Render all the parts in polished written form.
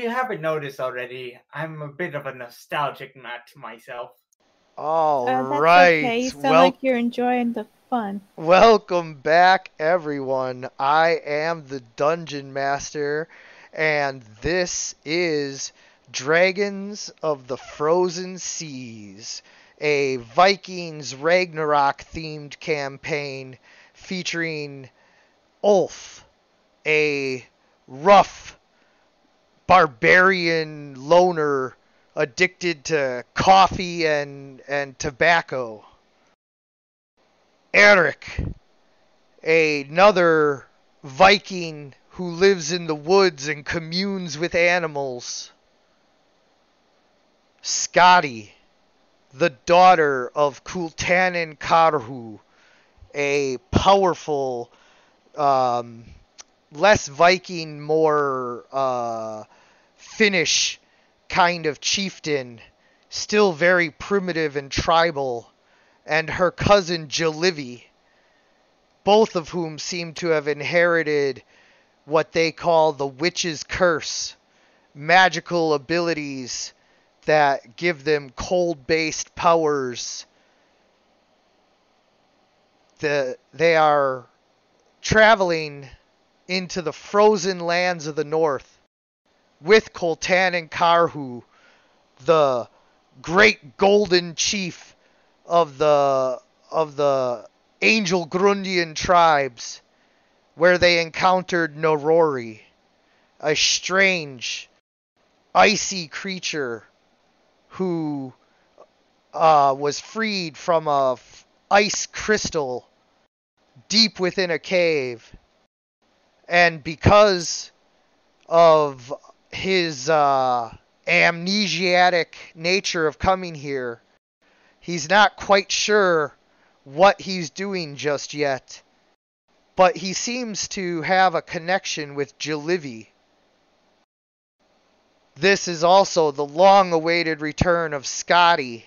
you haven't noticed already, I'm a bit of a nostalgic nut myself. All That's okay. You right. sound like you're enjoying the fun. Welcome back, everyone. I am the Dungeon Master, and this is Dragons of the Frozen Seas, a Vikings Ragnarok themed campaign featuring Ulf, a rough barbarian loner addicted to coffee and tobacco. Eric, another Viking who lives in the woods and communes with animals. Scotty, the daughter of Kultanin Karhu, a powerful, less Viking, more Finnish kind of chieftain, still very primitive and tribal, and her cousin Jalivi, both of whom seem to have inherited what they call the Witch's Curse, magical abilities that give them cold-based powers. They are traveling into the frozen lands of the north with Kultanin Karhu, the great golden chief of the Angel Grundian tribes, where they encountered Norori, a strange, icy creature who was freed from a ice crystal deep within a cave. And because of his amnesiac nature of coming here, he's not quite sure what he's doing just yet. But he seems to have a connection with Jalivi. This is also the long-awaited return of Scotty,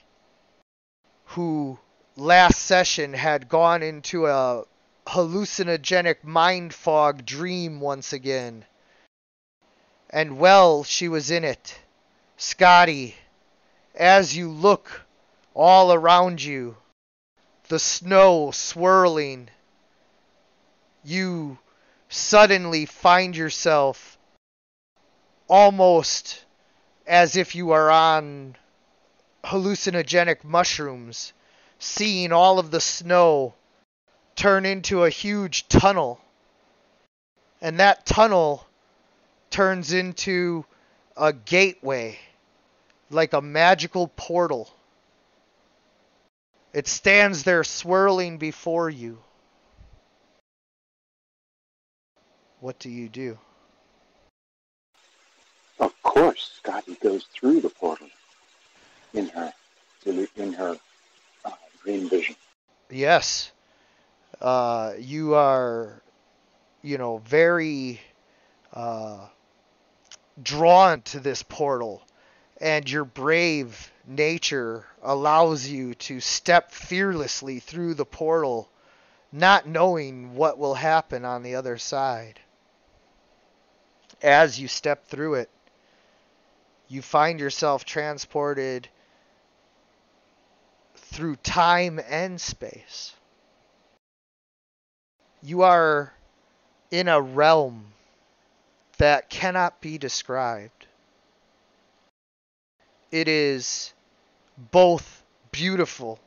who last session had gone into a hallucinogenic mind fog dream once again. And well, she was in it. Scotty, as you look all around you, the snow swirling, you suddenly find yourself almost as if you are on hallucinogenic mushrooms, seeing all of the snow turn into a huge tunnel. And that tunnel turns into a gateway, like a magical portal. It stands there swirling before you. What do you do? Of course, Scotty goes through the portal in her dream vision. Yes. You are, very drawn to this portal, and your brave nature allows you to step fearlessly through the portal, not knowing what will happen on the other side. As you step through it, you find yourself transported through time and space. You are in a realm that cannot be described. It is both beautiful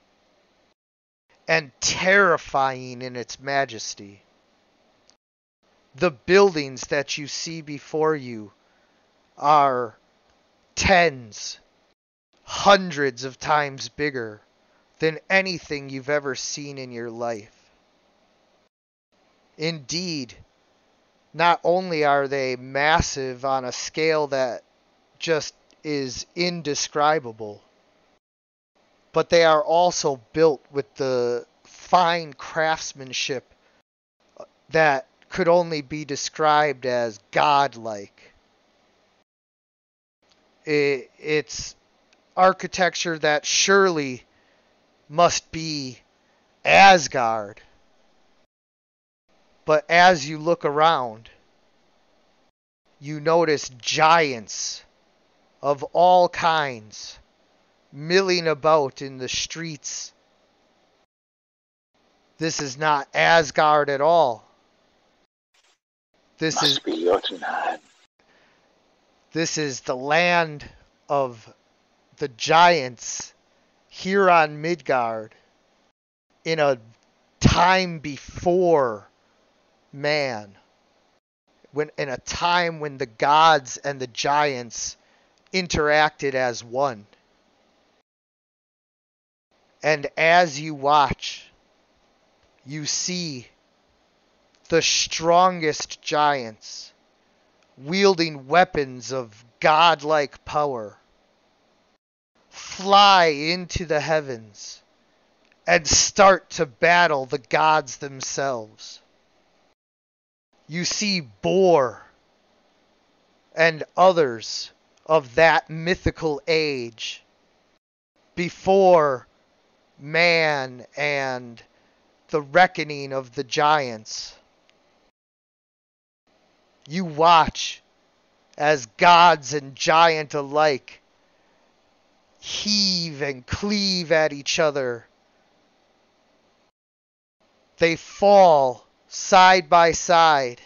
and terrifying in its majesty. The buildings that you see before you are tens, hundreds of times bigger than anything you've ever seen in your life. Indeed, not only are they massive on a scale that just is indescribable, but they are also built with the fine craftsmanship that could only be described as godlike. It's architecture that surely must be Asgard. But as you look around, you notice giants of all kinds milling about in the streets. This is not Asgard at all. This Must be Jotunheim. is the land of the giants here on Midgard in a time before man. In a time when the gods and the giants interacted as one. And as you watch, you see the strongest giants wielding weapons of godlike power fly into the heavens and start to battle the gods themselves. You see Bor and others of that mythical age before man and the reckoning of the giants. You watch as gods and giant alike heave and cleave at each other. They fall side by side.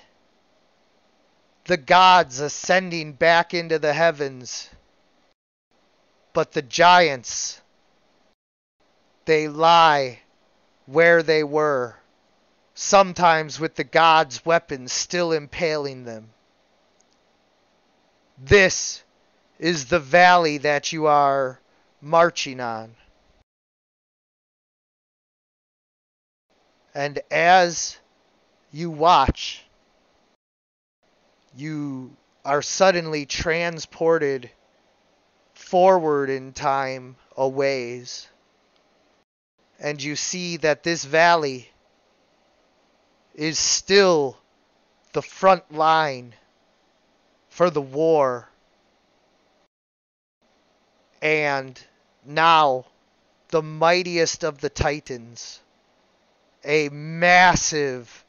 The gods ascending back into the heavens. But the giants, they lie where they were, sometimes with the gods' weapons still impaling them. This is the valley that you are marching on. And as you watch, you are suddenly transported forward in time a ways. And you see that this valley is still the front line for the war. And now the mightiest of the Titans, a massive,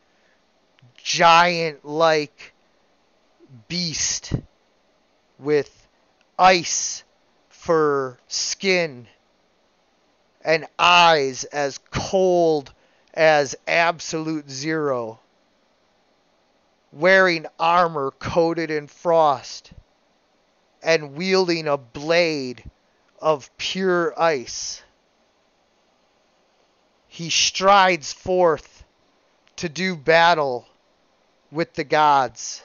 giant-like beast with ice for skin and eyes as cold as absolute zero, wearing armor coated in frost and wielding a blade of pure ice. He strides forth to do battle with the gods.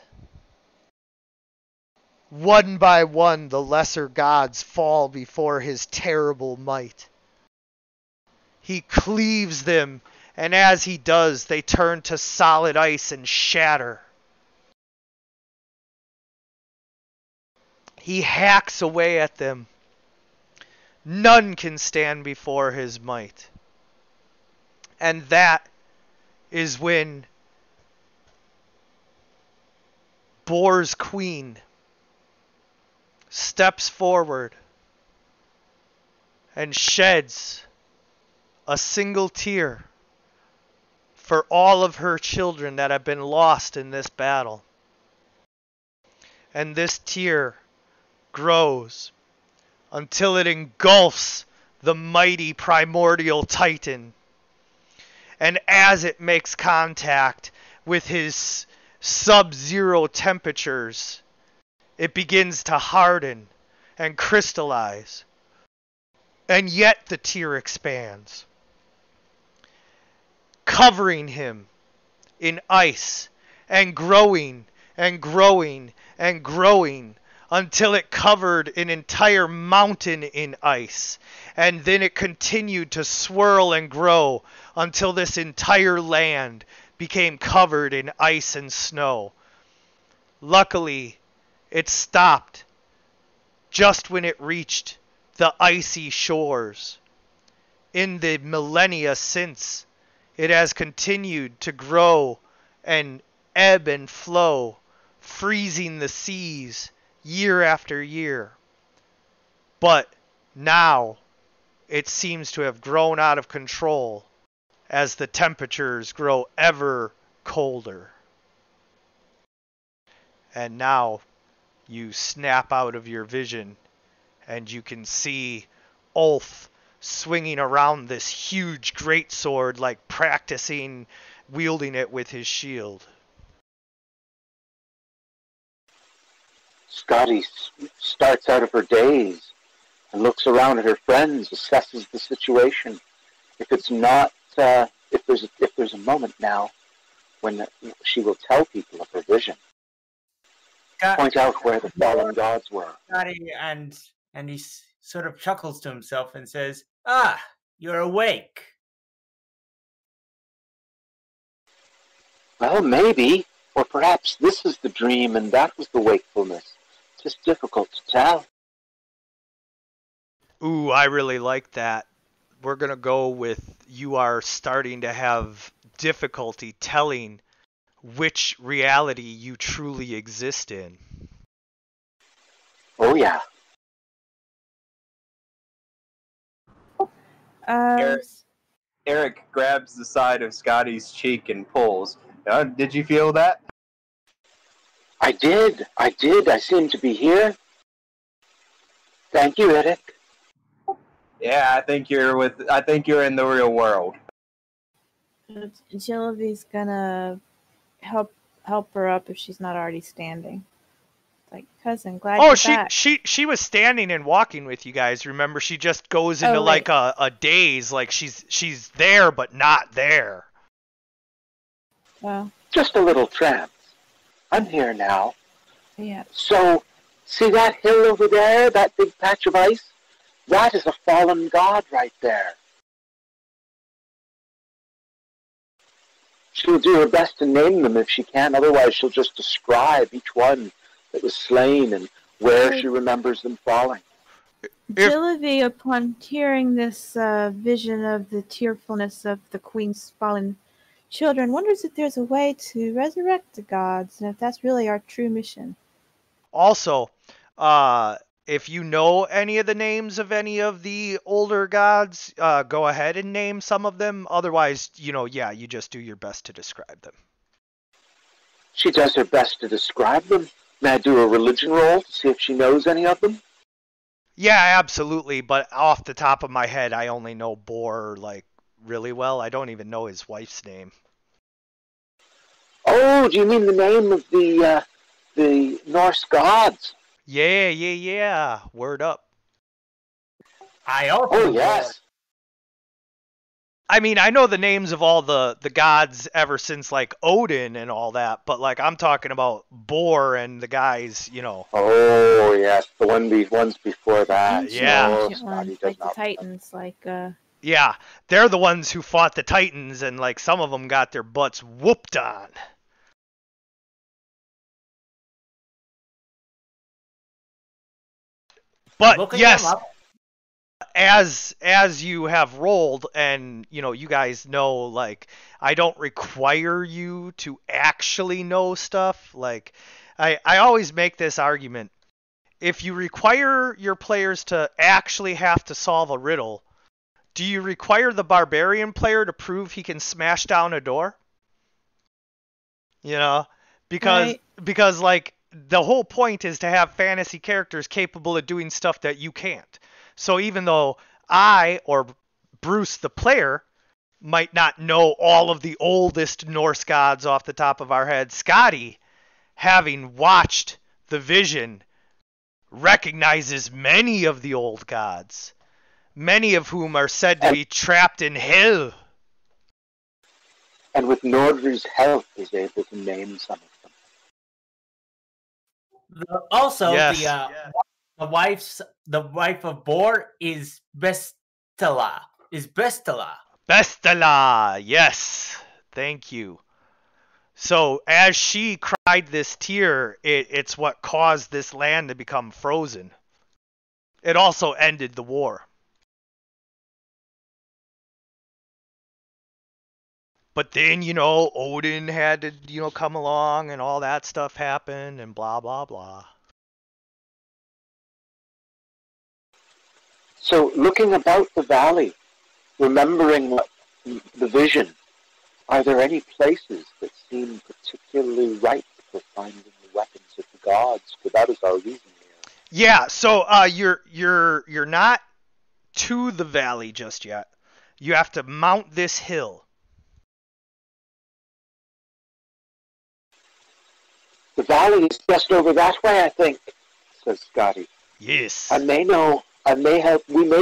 One by one, the lesser gods fall before his terrible might. He cleaves them, and as he does, they turn to solid ice and shatter. He hacks away at them. None can stand before his might. And that is when Bor's queen steps forward and sheds a single tear for all of her children that have been lost in this battle. And this tear grows until it engulfs the mighty primordial Titan. And as it makes contact with his sub-zero temperatures, it begins to harden and crystallize. And yet the tear expands, covering him in ice and growing and growing and growing until it covered an entire mountain in ice. And then it continued to swirl and grow until this entire land became covered in ice and snow. Luckily, it stopped just when it reached the icy shores. In the millennia since, it has continued to grow and ebb and flow, freezing the seas year after year. But now it seems to have grown out of control as the temperatures grow ever colder. And now you snap out of your vision, and you can see Ulf swinging around this huge greatsword, like practicing wielding it with his shield. Scotty starts out of her daze and looks around at her friends, assesses the situation. If it's not, if there's a moment now when she will tell people of her vision, point out where the fallen gods were. Scotty, and he sort of chuckles to himself and says, "Ah, you're awake." Well, maybe, or perhaps this is the dream and that was the wakefulness. It's just difficult to tell. Ooh, I really like that. We're going to go with you are starting to have difficulty telling which reality you truly exist in. Oh, yeah. Eric grabs the side of Scotty's cheek and pulls. Did you feel that? I did. I seem to be here. Thank you, Eric. Yeah, I think you're in the real world. Geneviève's gonna help her up if she's not already standing. Like, cousin, glad you're back. she was standing and walking with you guys. Remember, she just goes into like a daze, like she's there but not there. Well, just a little trance. I'm here now. Yeah. So, see that hill over there, that big patch of ice? That is a fallen god right there. She'll do her best to name them if she can, otherwise she'll just describe each one that was slain and where she remembers them falling. Geneviève, upon hearing this vision of the tearfulness of the queen's fallen children, wonders if there's a way to resurrect the gods, and if that's really our true mission. Also, if you know any of the names of any of the older gods, go ahead and name some of them. Otherwise, you just do your best to describe them. She does her best to describe them. May I do a religion roll to see if she knows any of them? Yeah, absolutely. But off the top of my head, I only know Bor, really well. I don't even know his wife's name. Oh, do you mean the name of the Norse gods? Yeah. Word up. I also. Oh, yes. I mean, I know the names of all the gods ever since, Odin and all that, but, I'm talking about Bor and the guys, Oh, yes, the ones before that. Yeah. Oh, Like the Titans, Yeah, they're the ones who fought the Titans, and, some of them got their butts whooped on. But, yes, as you have rolled, and, you guys know, I don't require you to actually know stuff. I always make this argument. If you require your players to actually have to solve a riddle, do you require the barbarian player to prove he can smash down a door? Because the whole point is to have fantasy characters capable of doing stuff that you can't. So even though I, or Bruce the player, might not know all of the oldest Norse gods off the top of our head, Scotty, having watched the vision, recognizes many of the old gods, many of whom are said to be trapped in hell. And with Nordry's help, is able to name some of them. The wife of Bor is Bestela. Bestela, yes. Thank you. So as she cried this tear, it's what caused this land to become frozen. It also ended the war. But then, Odin had to, come along and all that stuff happened and blah, blah, blah. So looking about the valley, remembering the vision, are there any places that seem particularly ripe for finding the weapons of the gods, for that is our reason here. Yeah, so you're not to the valley just yet. You have to mount this hill. The valley is just over that way, I think, says Scotty. Yes. We may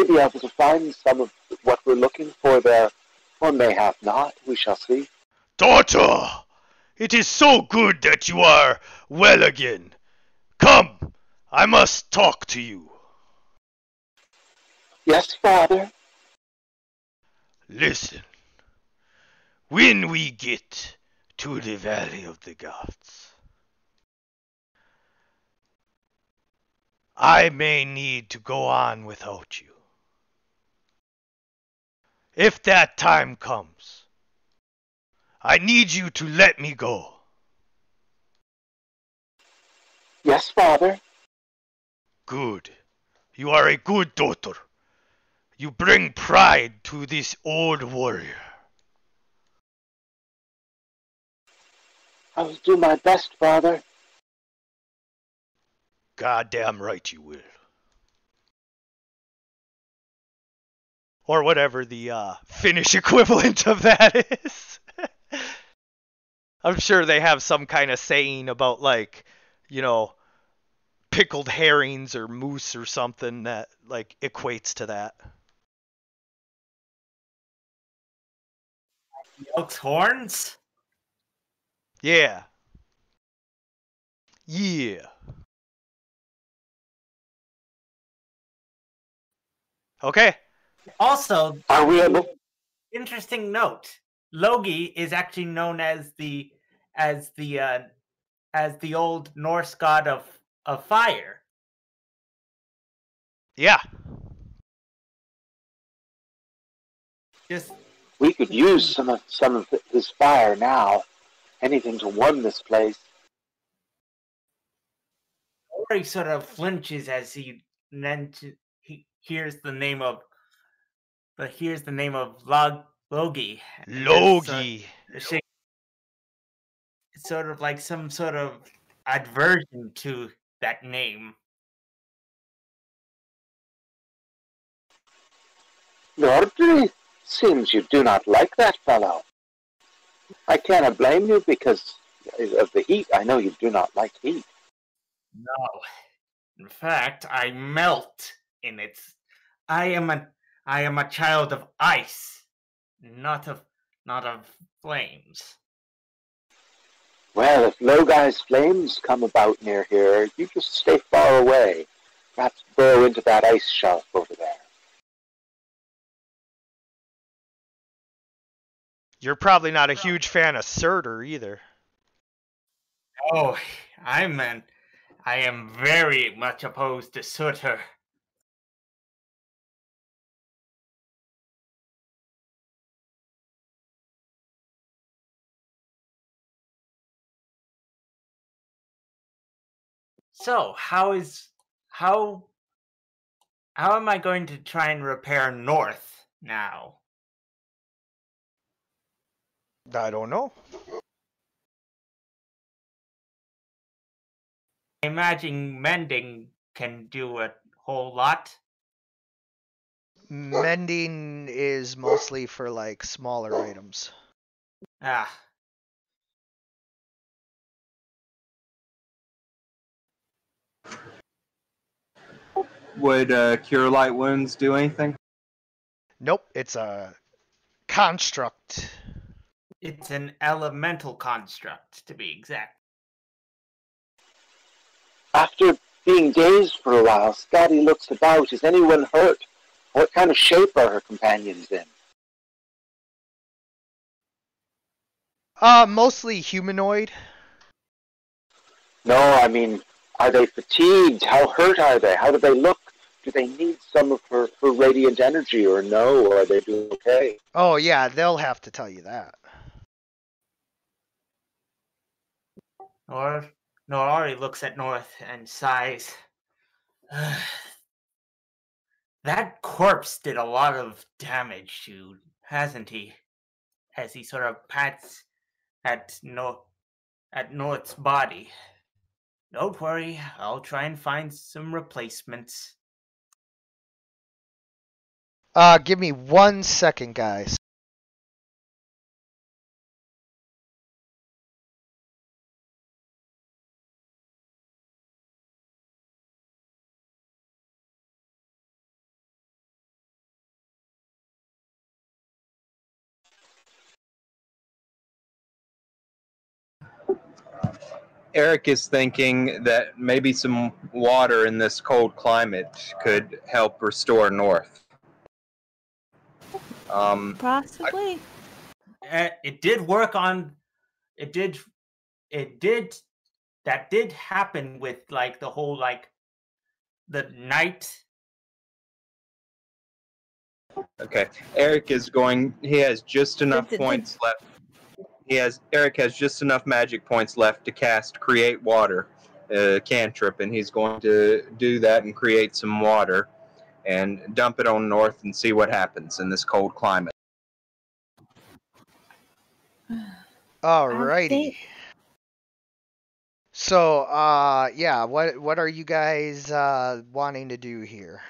be able to find some of what we're looking for there, or mayhap not. We shall see. Daughter, it is so good that you are well again. Come, I must talk to you. Yes, Father. Listen, when we get to the Valley of the Gods, I may need to go on without you. If that time comes, I need you to let me go. Yes, Father. Good. You are a good daughter. You bring pride to this old warrior. I will do my best, Father. Goddamn right you will. Or whatever the Finnish equivalent of that is. I'm sure they have some kind of saying about, like, you know, pickled herrings or moose or something that, like, equates to that. Elk's horns? Yeah. Yeah. Okay. Also, Are we able? interesting note: Logi is actually known as the old Norse god of fire. Yeah. Just We could use some of his fire now. Anything to warm this place. Ori sort of flinches as he hears the name of Logi. Logi. It's sort of like some sort of aversion to that name. Nordri, seems you do not like that fellow. I cannot blame you because of the heat. I know you do not like heat. No. In fact, I melt in it. I am a child of ice, not of flames. Well, if Logi's flames come about near here, you just stay far away. Perhaps burrow into that ice shelf over there. You're probably not a huge fan of Surtur either. Oh, I am very much opposed to Surtur. So, how am I going to try and repair North now? I don't know. I imagine mending can do a whole lot. Mending is mostly for, like, smaller items. Ah. Would Cure Light Wounds do anything? Nope, it's a construct. It's an elemental construct, to be exact. After being dazed for a while, Scotty looks about. Is anyone hurt? What kind of shape are her companions in? Mostly humanoid. No, I mean, are they fatigued? How hurt are they? How do they look? Do they need some of her radiant energy or no? Or are they doing okay? Oh, yeah, they'll have to tell you that. Nori looks at North and sighs. That corpse did a lot of damage to, hasn't he? As he sort of pats at North's body. Don't worry, I'll try and find some replacements. Give me 1 second, guys. Eric is thinking that maybe some water in this cold climate could help restore North. Possibly. It did work on. It did. That did happen with like the whole like the night. Okay, Eric is going. He has just enough Did- points left. Eric has just enough magic points left to cast Create Water, cantrip, and he's going to do that and create some water, and dump it on North and see what happens in this cold climate. Alrighty. So, yeah, what are you guys wanting to do here?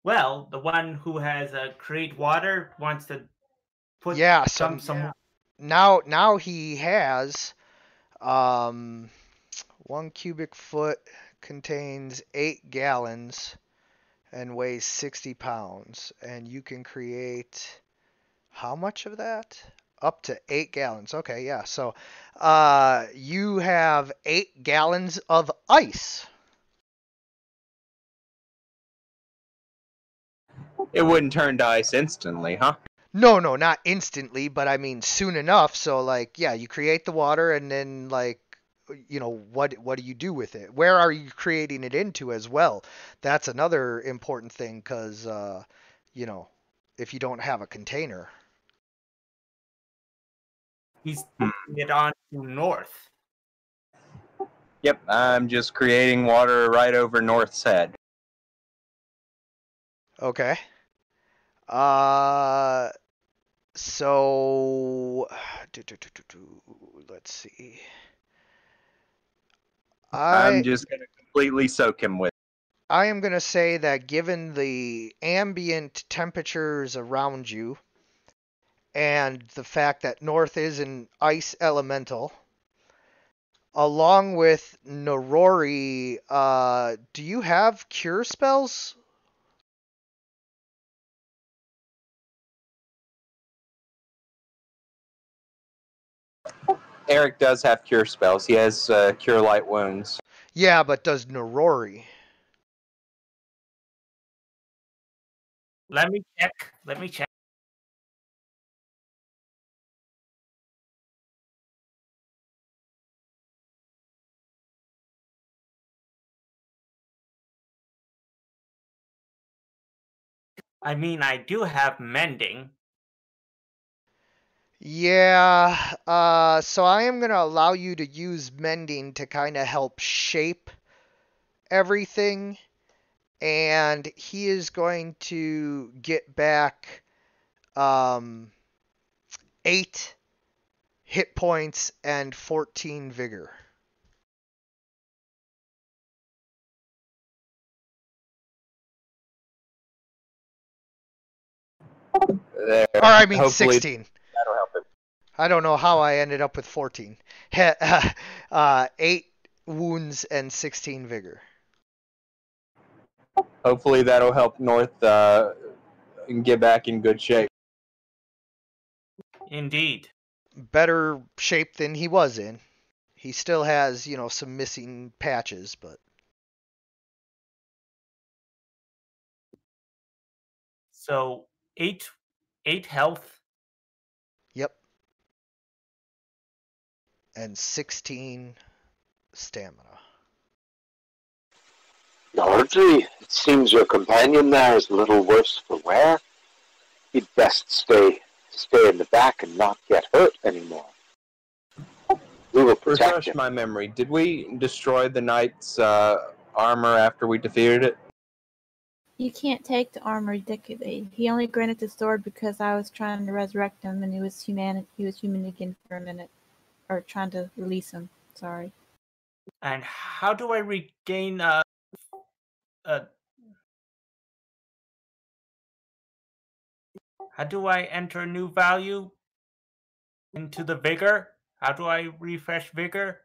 Well, the one who has create water wants to put some. Now he has 1 cubic foot contains 8 gallons and weighs 60 pounds, and you can create how much of that? Up to 8 gallons. Okay, yeah. So you have 8 gallons of ice. It wouldn't turn to ice instantly, huh? No, not instantly, but I mean soon enough. So like, yeah, you create the water, and then like, you know, what do you do with it? Where are you creating it into as well? That's another important thing, because you know, if you don't have a container. He's putting it on to North. Yep, I'm just creating water right over North's head. Okay. So let's see. I'm just gonna completely soak him with. I am gonna say that given the ambient temperatures around you, and the fact that North is an ice elemental, along with Narori, do you have cure spells? Eric does have cure spells. He has cure light wounds. Yeah, but does Narori? Let me check. I mean, I do have mending. Yeah, so I am going to allow you to use mending to kind of help shape everything, and he is going to get back 8 hit points and 14 vigor. There. Or I mean Hopefully 16. that'll help him. I don't know how I ended up with 14. 8 wounds and 16 vigor. Hopefully that'll help North get back in good shape. Indeed. Better shape than he was in. He still has, you know, some missing patches, but... So 8 health. Yep. And 16 stamina. Nordri, it seems your companion there is a little worse for wear. He'd best stay in the back and not get hurt anymore. We will protect Refresh him. my memory. Did we destroy the knight's armor after we defeated it? You can't take the armor, he only granted the sword because I was trying to resurrect him, and he was human again for a minute. or trying to release him. Sorry. And how do I regain how do I enter a new value into the vigor? How do I refresh vigor?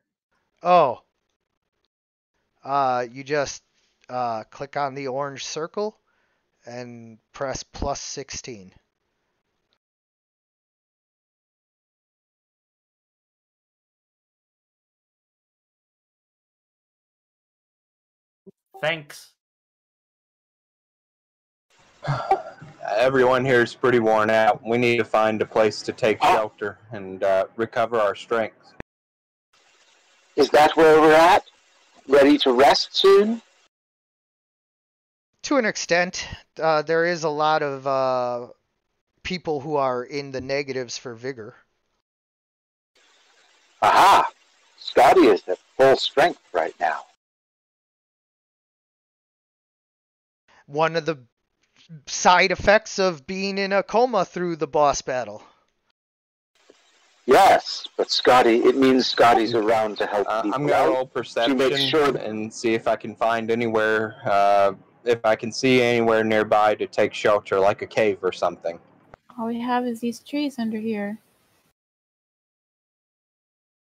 Oh. You just click on the orange circle and press plus 16. Thanks. Everyone here is pretty worn out. We need to find a place to take shelter and recover our strength. Is that where we're at? Ready to rest soon? To an extent, there is a lot of people who are in the negatives for vigor. Aha! Scotty is at full strength right now. One of the side effects of being in a coma through the boss battle. Yes, but Scotty, it means Scotty's around to help people I'm going to out. roll perception make sure and see if I can find anywhere, if I can see anywhere nearby to take shelter, like a cave or something. All we have is these trees under here.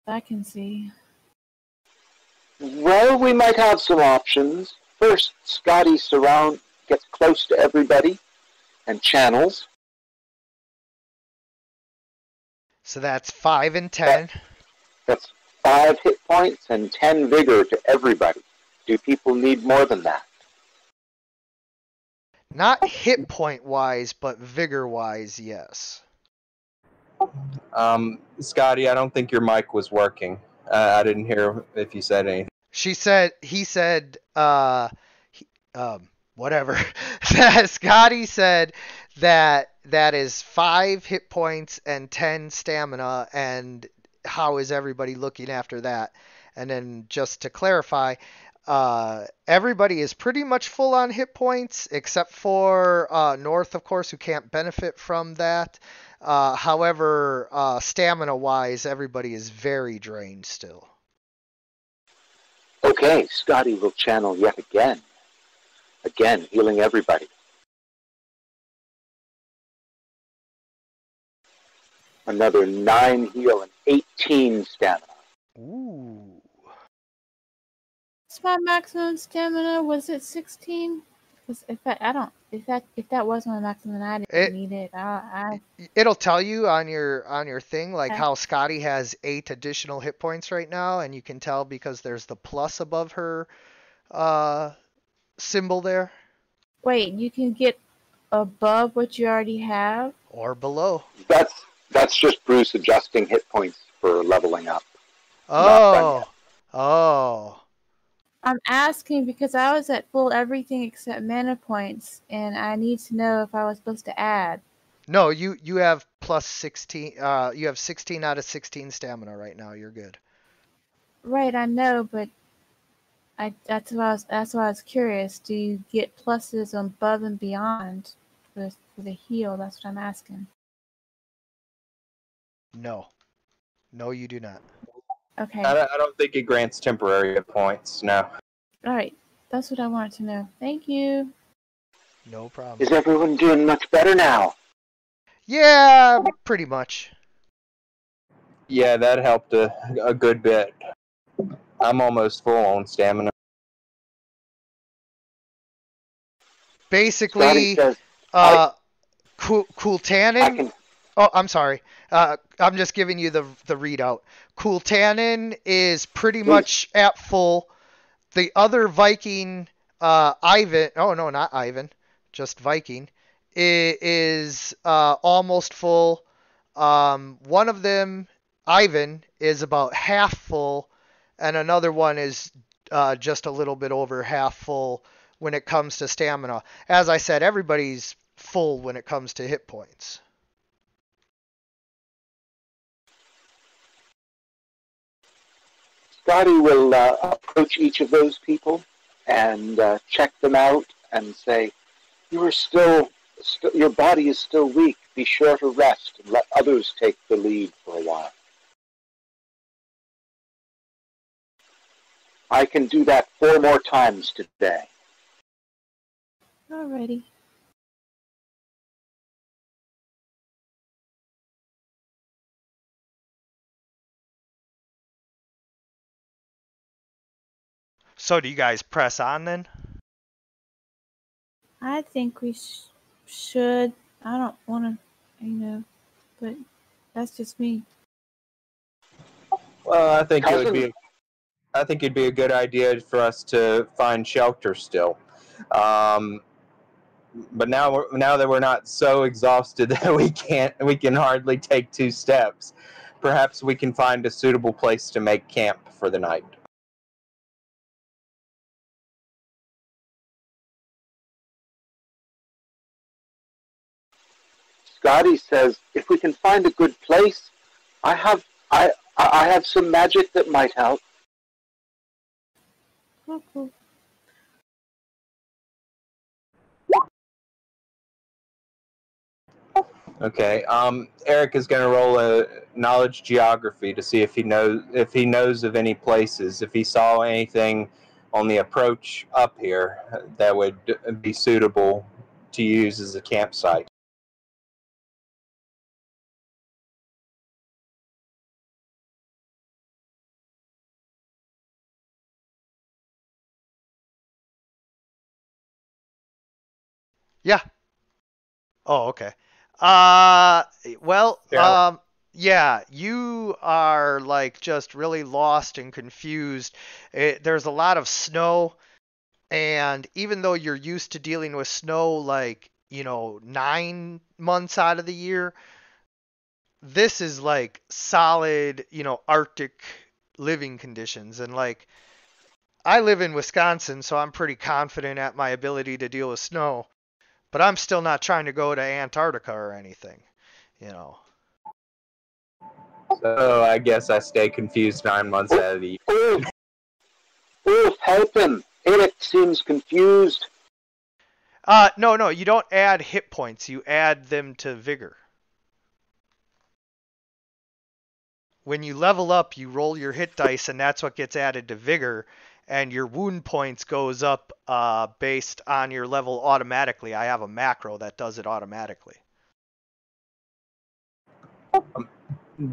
I can see. Well, we might have some options. First, Scotty gets close to everybody and channels. So that's 5 and 10. That's 5 hit points and 10 vigor to everybody. Do people need more than that? Not hit point wise, but vigor wise, yes. Scotty, I don't think your mic was working. I didn't hear if you said anything. He said, whatever. Scotty said that is 5 hit points and 10 stamina, and how is everybody looking after that? And then just to clarify, everybody is pretty much full on hit points, except for North, of course, who can't benefit from that. However, stamina-wise, everybody is very drained still. Okay, Scotty will channel yet again. Again, healing everybody. Another 9 heal and 18 stamina. Ooh. What's my maximum stamina? Was it 16? Because if that was my maximum, I didn't need it. It'll tell you on your thing, like Okay. how Scotty has 8 additional hit points right now, and you can tell because there's the plus above her symbol there. Wait, you can get above what you already have? Or below. That's just Bruce adjusting hit points for leveling up. Oh. I'm asking because I was at full everything except mana points, and I need to know if I was supposed to add. No, you have plus 16. You have 16 out of 16 stamina right now. You're good. Right, I know, but that's why I was curious. Do you get pluses on above and beyond for the heal? That's what I'm asking. No, you do not. Okay. I don't think it grants temporary hit points, no. All right. That's what I wanted to know. Thank you. No problem. Is everyone doing much better now? Yeah, pretty much. Yeah, that helped a good bit. I'm almost full on stamina. Basically, Says, Kultanin. Oh, I'm sorry. I'm just giving you the readout. Kultanin is pretty much at full. The other Viking, Ivan. Oh no, not Ivan. Just Viking. Is almost full. One of them, Ivan, is about half full, and another one is just a little bit over half full when it comes to stamina. As I said, everybody's full when it comes to hit points. Scotty will approach each of those people and check them out and say, your body is still weak. Be sure to rest and let others take the lead for a while. I can do that 4 more times today. Alrighty. So do you guys press on then? I think we should. I don't want to, but that's just me. Well, I think Cousin? it'd be a good idea for us to find shelter still. But now that we're not so exhausted that we can hardly take 2 steps, perhaps we can find a suitable place to make camp for the night. Scotty says, if we can find a good place, I have some magic that might help. Cool. Okay. Eric is going to roll a knowledge geography to see if he knows of any places, if he saw anything on the approach up here that would be suitable to use as a campsite. Yeah. Oh, okay. Well, Yeah. yeah, you are like just really lost and confused. There's a lot of snow, and even though you're used to dealing with snow like, 9 months out of the year, this is like solid, Arctic living conditions. And like, I live in Wisconsin, so I'm pretty confident at my ability to deal with snow. But I'm still not trying to go to Antarctica or anything, So I guess I stay confused 9 months out of the year. Ulf, help him. Eric seems confused. No, you don't add hit points. You add them to vigor. When you level up, you roll your hit dice, and that's what gets added to vigor. And your wound points goes up based on your level automatically. I have a macro that does it automatically.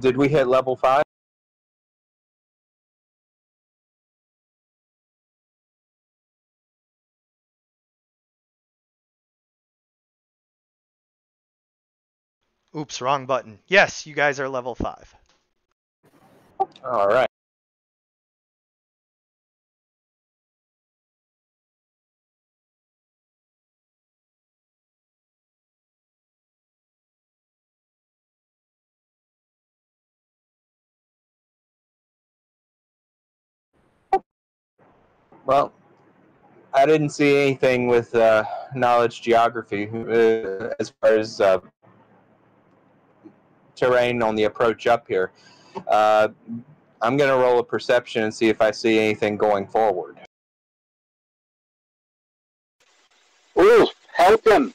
Did we hit level 5? Oops, wrong button. Yes, you guys are level 5. All right. Well, I didn't see anything with knowledge geography as far as terrain on the approach up here. I'm going to roll a perception and see if I see anything going forward. Ulf, help him.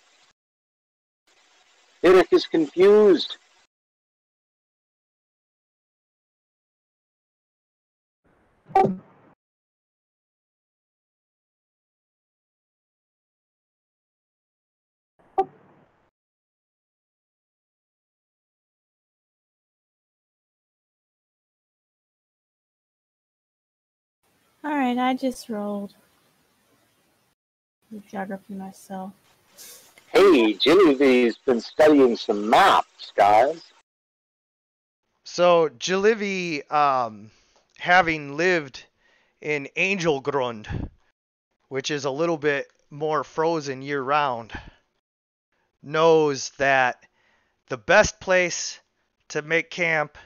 Eric is confused. Alright, I just rolled the geography myself. Hey, Jillivy's been studying some maps, guys. So, Jilivy, having lived in Angelgrund, which is a little bit more frozen year-round, knows that the best place to make camp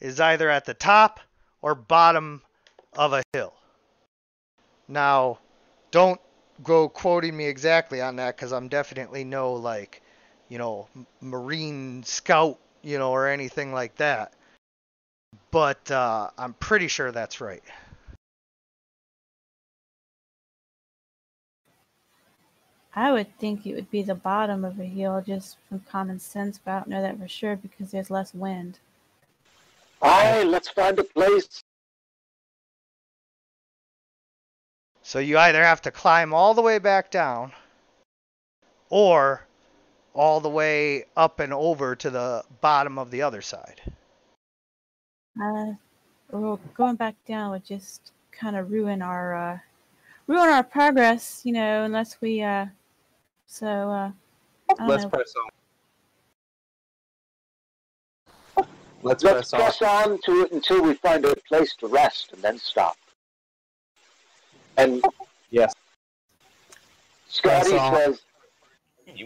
is either at the top or bottom of a hill. Now, don't go quoting me exactly on that, because I'm definitely no, Marine scout, or anything like that. But I'm pretty sure that's right. I would think it would be the bottom of a hill just from common sense, but I don't know that for sure because there's less wind. Aye, let's find a place So you either have to climb all the way back down, or all the way up and over to the bottom of the other side. Well, going back down would just kind of ruin our progress, you know, unless we I don't Let's know. press on. Let's Let's press press on to it until we find a place to rest and then stop. And Yes. Scotty Press on. says,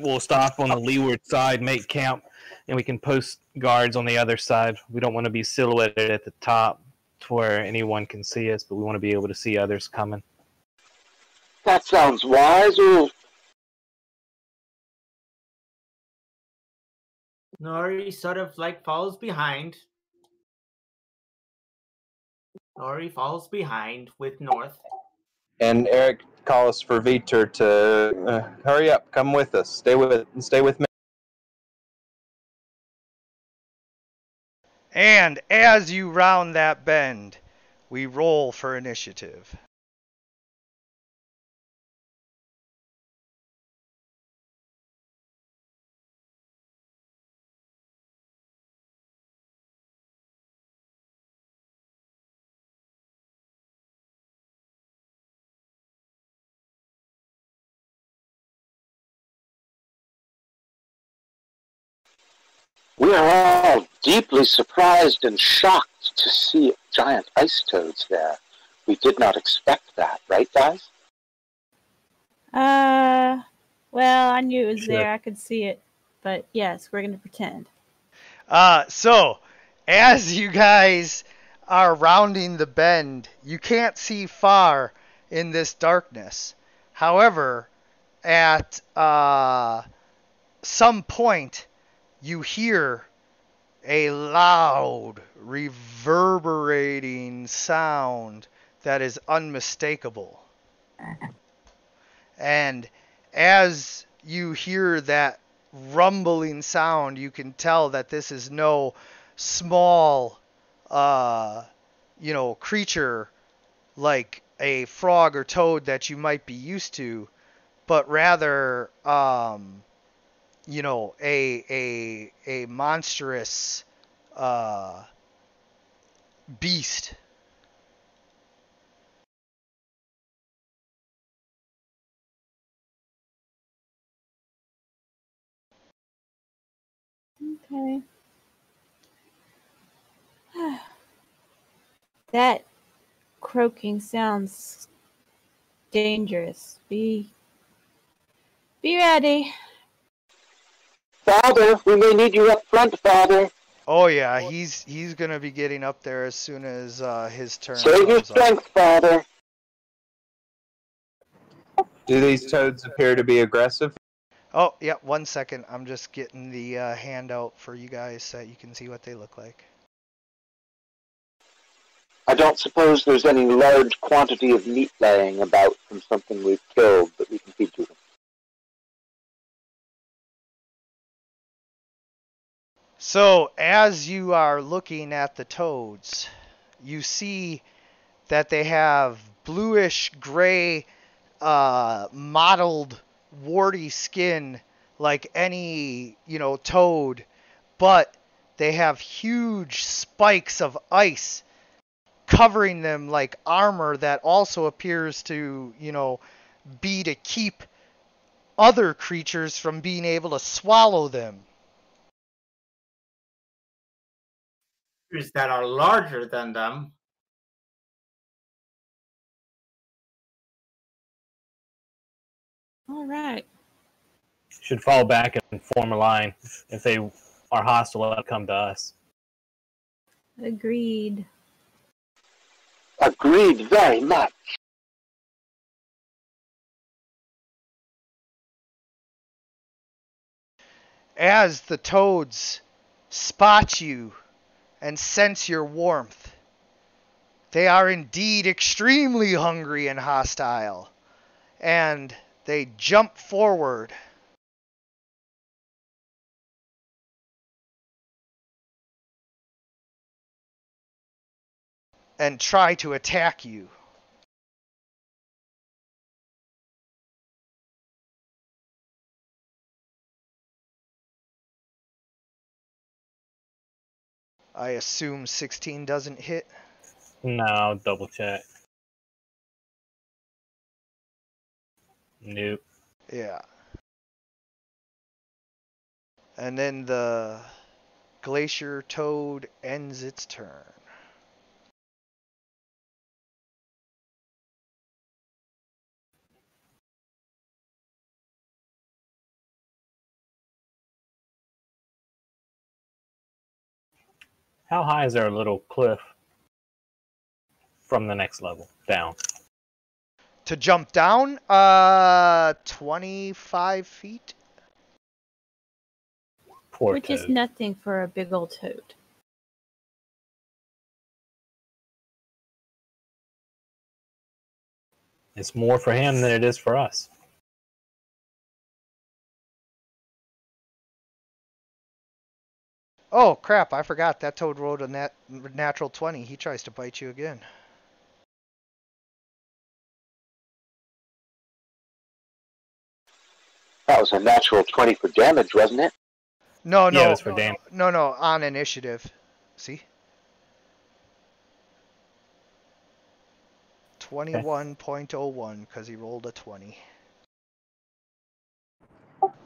We'll stop on the leeward side, make camp, and we can post guards on the other side. We don't want to be silhouetted at the top to where anyone can see us, but we want to be able to see others coming. that sounds wise, Ulf. Nori sort of like falls behind. Nori falls behind with North. And Eric calls for Vitor to hurry up, come with us, stay with me. And as you round that bend, we roll for initiative. We are all deeply surprised and shocked to see giant ice toads there. We did not expect that, right, guys? Well, I knew it was Sure. there. I could see it. But yes, we're going to pretend. So, as you guys are rounding the bend, you can't see far in this darkness. However, at some point, you hear a loud, reverberating sound that is unmistakable. And as you hear that rumbling sound, you can tell that this is no small, creature like a frog or toad that you might be used to, but rather, a monstrous beast. Okay. That croaking sounds dangerous. Be ready. Father, we may need you up front, Father. Oh yeah, he's gonna be getting up there as soon as his turn Save your comes up. strength, Father. Do these toads appear to be aggressive? Oh yeah, 1 second. I'm just getting the handout for you guys so that you can see what they look like. I don't suppose there's any large quantity of meat laying about from something we've killed that we can feed to them. So as you are looking at the toads, you see that they have bluish gray, mottled, warty skin like any, toad, but they have huge spikes of ice covering them like armor that also appears to, be to keep other creatures from being able to swallow them. Creatures that are larger than them. All right. Should fall back and form a line. If they are hostile, they'll come to us. Agreed. Agreed very much. As the toads spot you and sense your warmth, they are indeed extremely hungry and hostile, and they jump forward. And try to attack you. I assume 16 doesn't hit. No, I'll double check. Nope. Yeah. And then the glacier toad ends its turn. How high is our little cliff from the next level down? To jump down, 25 feet. Poor Which is Toad. nothing for a big old toad. It's more for him than it is for us. Oh crap! I forgot that toad rolled a natural 20. He tries to bite you again. That was a natural 20 for damage, wasn't it? No, Yeah, no, that's for damage. no, on initiative. See? 21.01 because he rolled a 20.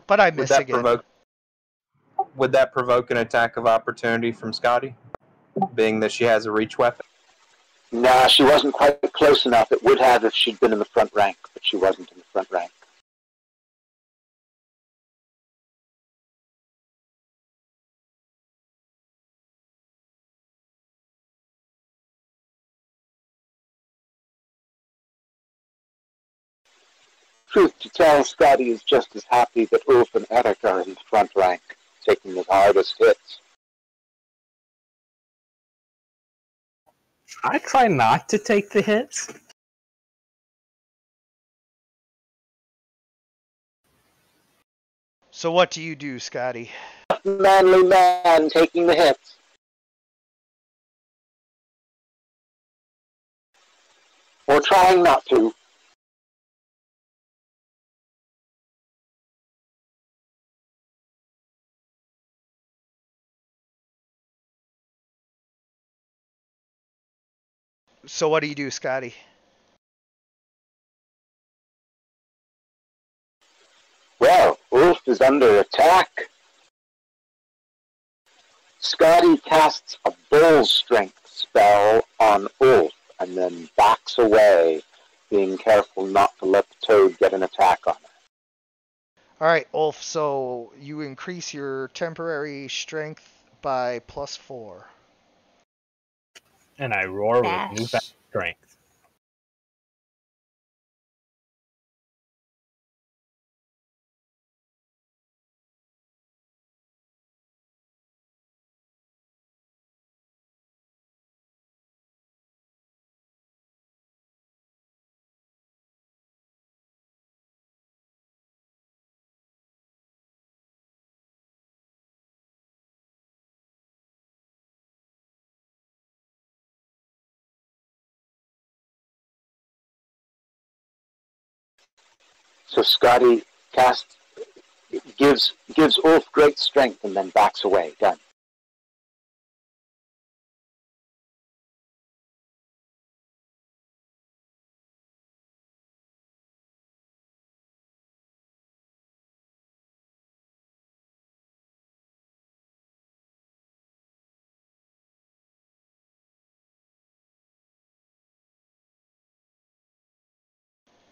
But I miss again. Would that provoke an attack of opportunity from Scotty, being that she has a reach weapon? Nah, she wasn't quite close enough. It would have if she'd been in the front rank, but she wasn't in the front rank. Truth to tell, Scotty is just as happy that Ulf and Eric are in the front rank, taking his hardest hits. I try not to take the hits. So what do you do, Scotty? Manly man taking the hits. Or trying not to. So what do you do, Scotty? Well, Ulf is under attack. Scotty casts a bull strength spell on Ulf and then backs away, being careful not to let the toad get an attack on her. Alright, Ulf, so you increase your temporary strength by +4. And I roar with Dash. newfound strength. So Scotty gives Ulf great strength and then backs away. Done.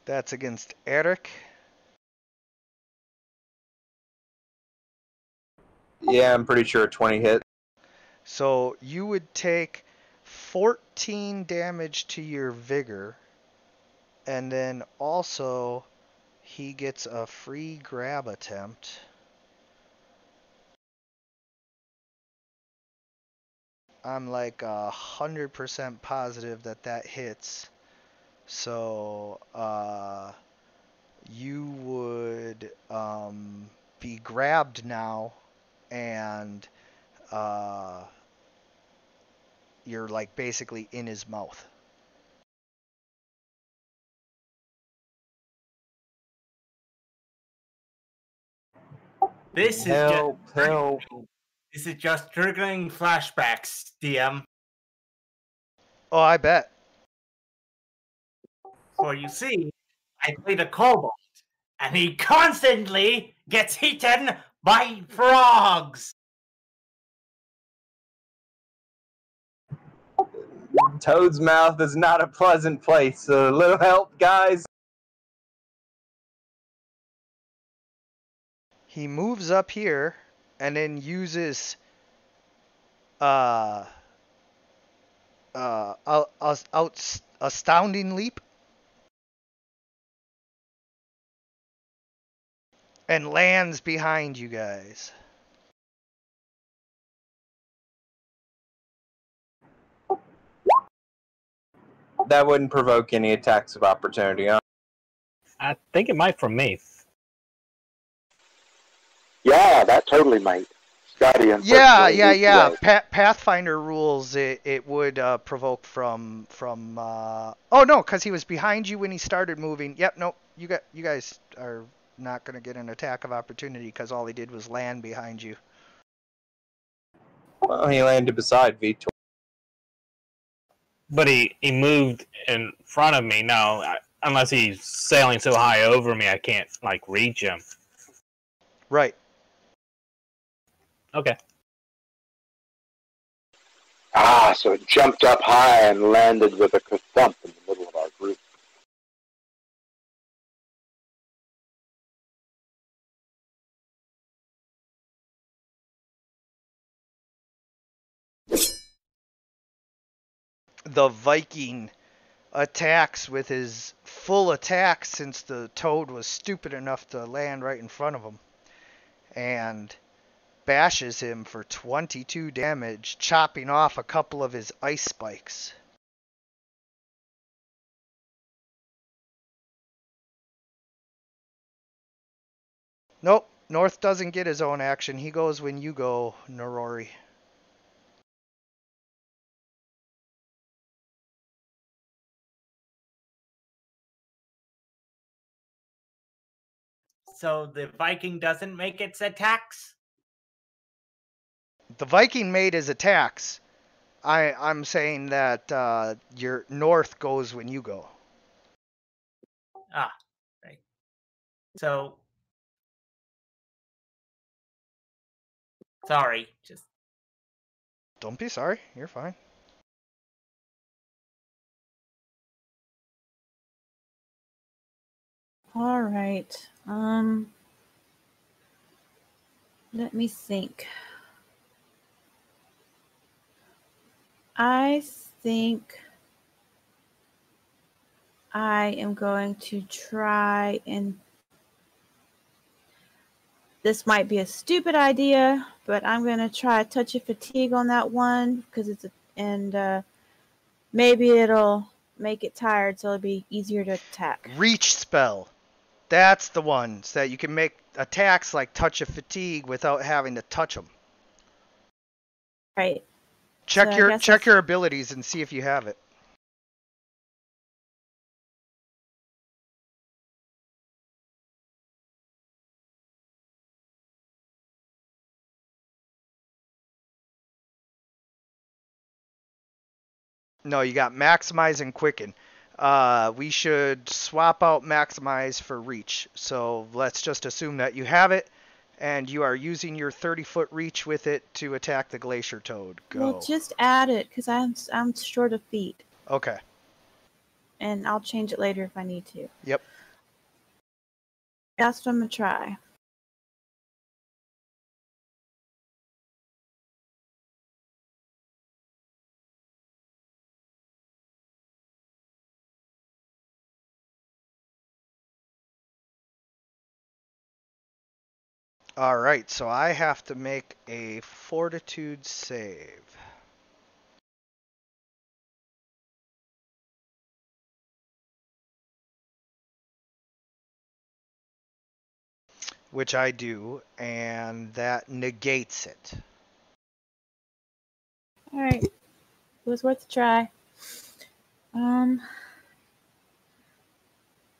That's against Eric. Yeah, I'm pretty sure a 20 hit. So you would take 14 damage to your vigor, and then also he gets a free grab attempt. I'm like 100% positive that hits. So you would be grabbed now, and you're like basically in his mouth. This is Help, just help. This is just triggering flashbacks, DM. Oh, I bet. For you see, I played a kobold, and he constantly gets eaten by frogs. Toad's mouth is not a pleasant place. So a little help, guys. He moves up here and then uses astounding leap and lands behind you guys. That wouldn't provoke any attacks of opportunity, huh? I think it might from me. Yeah, that totally might. Scotty, Yeah. unfortunately, leaped away. Pathfinder rules it would provoke from oh no, because he was behind you when he started moving. Yep, nope. You guys are not gonna get an attack of opportunity because all he did was land behind you. Well, he landed beside Vitor. But he moved in front of me. No, unless he's sailing so high over me, I can't like reach him. Right. Okay. Ah, so it jumped up high and landed with a thump in the middle of our group. The Viking attacks with his full attack since the toad was stupid enough to land right in front of him. And bashes him for 22 damage, chopping off a couple of his ice spikes. Nope, North doesn't get his own action. He goes when you go, Narori. So the Viking doesn't make its attacks? The Viking made his attacks. I'm saying that your North goes when you go. Ah, right. So, sorry, just Don't be sorry. You're fine. All right. Let me think. I think I am going to try and this might be a stupid idea, but I'm going to try a touch of fatigue on that one because maybe it'll make it tired so it'll be easier to attack. Reach spell. That's the one so that you can make attacks like touch of fatigue without having to touch them. Right. Check So your abilities and see if you have it. No, you got maximize and quicken. We should swap out maximize for reach. So let's just assume that you have it, and you are using your 30-foot reach with it to attack the glacier toad. Go. Well, just add it because I'm short of feet, Okay. and I'll change it later if I need to. Yep. That's what I'm gonna try. All right, so I have to make a fortitude save. Which I do, and that negates it. All right, it was worth a try.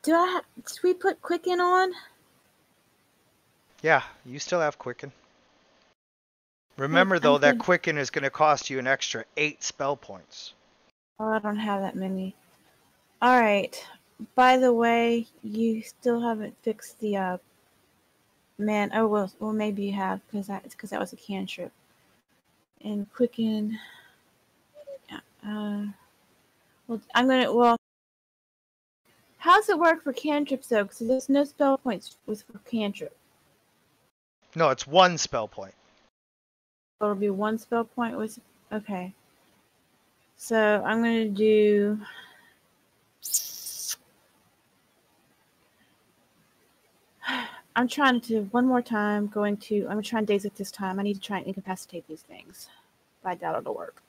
Did we put Quicken on? Yeah, you still have quicken. Remember, though, that good. Quicken is going to cost you an extra 8 spell points. Oh, I don't have that many. Alright. By the way, you still haven't fixed the, man. Oh, well, maybe you have, because that was a cantrip. And Quicken. Yeah, well, how does it work for cantrips, though? Because there's no spell points for cantrip. No, it's 1 spell point. It'll be 1 spell point with. Okay. So I'm gonna do. I'm trying to one more time. I'm gonna try and daze it this time. I need to try and incapacitate these things. But I doubt it'll work.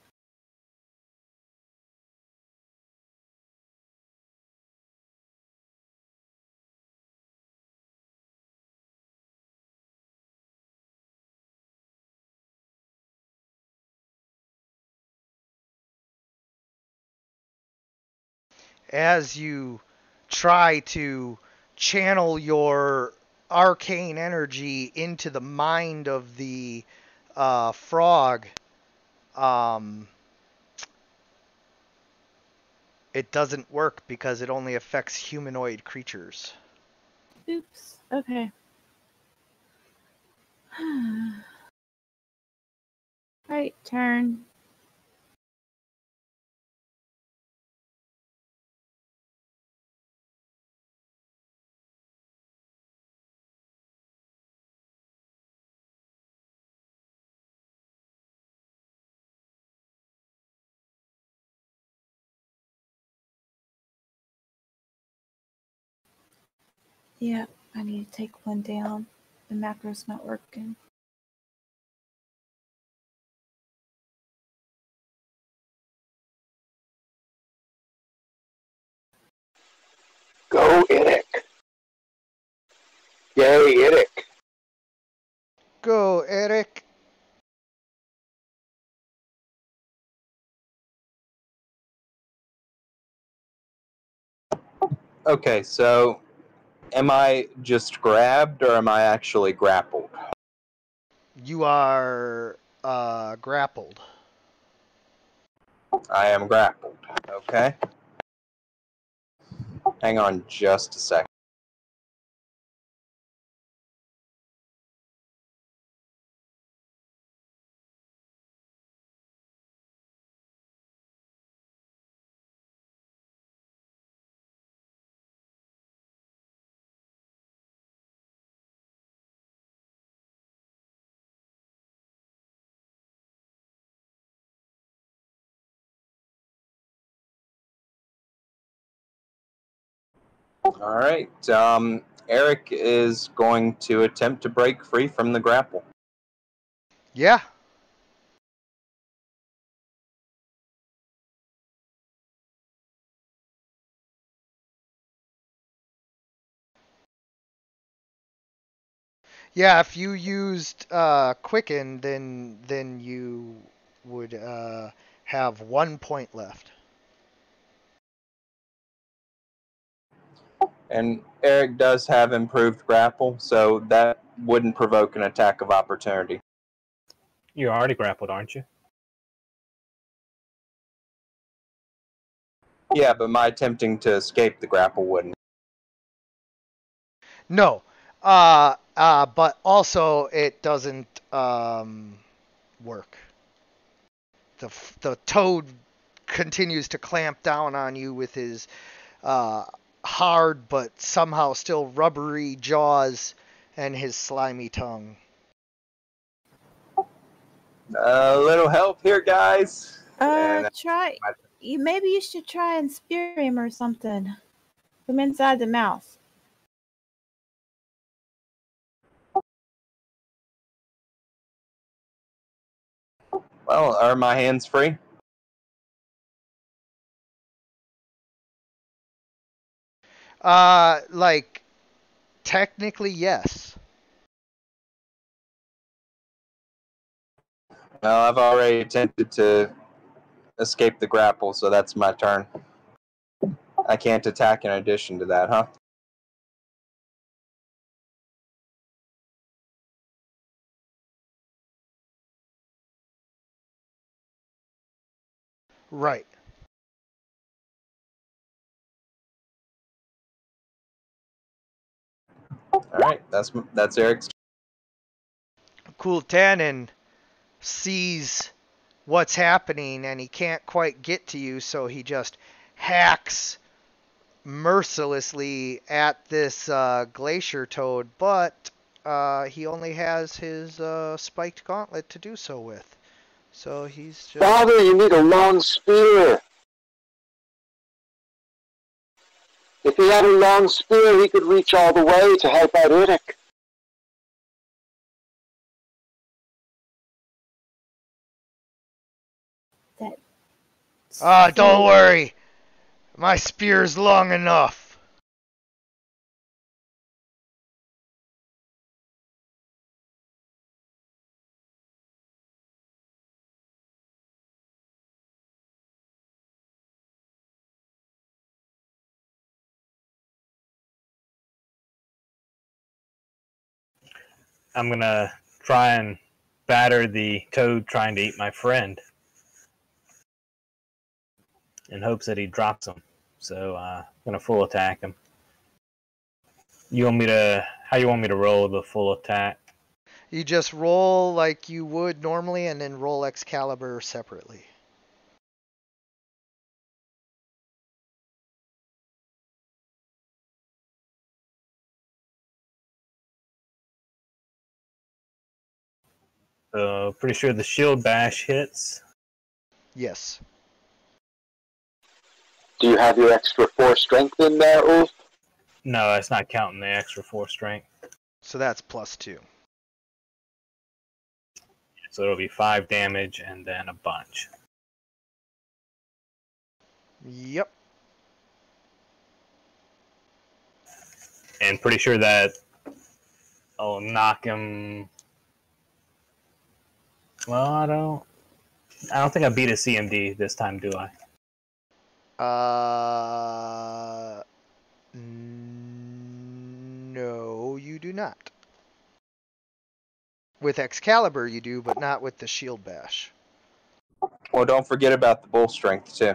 As you try to channel your arcane energy into the mind of the frog, it doesn't work because it only affects humanoid creatures. Oops. Okay. Alright, turn. Yeah, I need to take one down. The macro's not working. Go, Idic. Yay, Idic. Go, Eric. Okay, so am I just grabbed or am I actually grappled? You are grappled. I am grappled. Okay. Hang on just a second. All right. Eric is going to attempt to break free from the grapple. Yeah. Yeah, if you used Quicken, then you would have 1 point left. And Eric does have improved grapple, so that wouldn't provoke an attack of opportunity. You're already grappled, aren't you? Yeah, but my attempting to escape the grapple wouldn't. No. But also it doesn't work. The toad continues to clamp down on you with his hard but somehow still rubbery jaws and his slimy tongue. A little help here, guys. And Maybe you should try and spear him or something. From inside the mouth. well, are my hands free? Like, technically, yes. Well, I've already attempted to escape the grapple, so that's my turn. I can't attack in addition to that, huh? Right. All right, that's Eric's. Kultanen sees what's happening and he can't quite get to you, so he just hacks mercilessly at this glacier toad, but he only has his spiked gauntlet to do so with. So he's just... Father, you need a long spear. If he had a long spear, he could reach all the way to help out Eric. Don't worry. My spear's long enough. I'm gonna try and batter the toad trying to eat my friend in hopes that he drops him. So I'm gonna full attack him. You want me to? How you want me to roll the full attack? You just roll like you would normally and then roll Excalibur separately. Pretty sure the shield bash hits. Yes. Do you have your extra 4 strength in there, Ulf? No, that's not counting the extra 4 strength. So that's +2. So it'll be 5 damage and then a bunch. Yep. And pretty sure that I'll knock him. Well, I don't think I beat a CMD this time, do I? No, you do not. With Excalibur you do, but not with the shield bash. Well, don't forget about the bull strength too.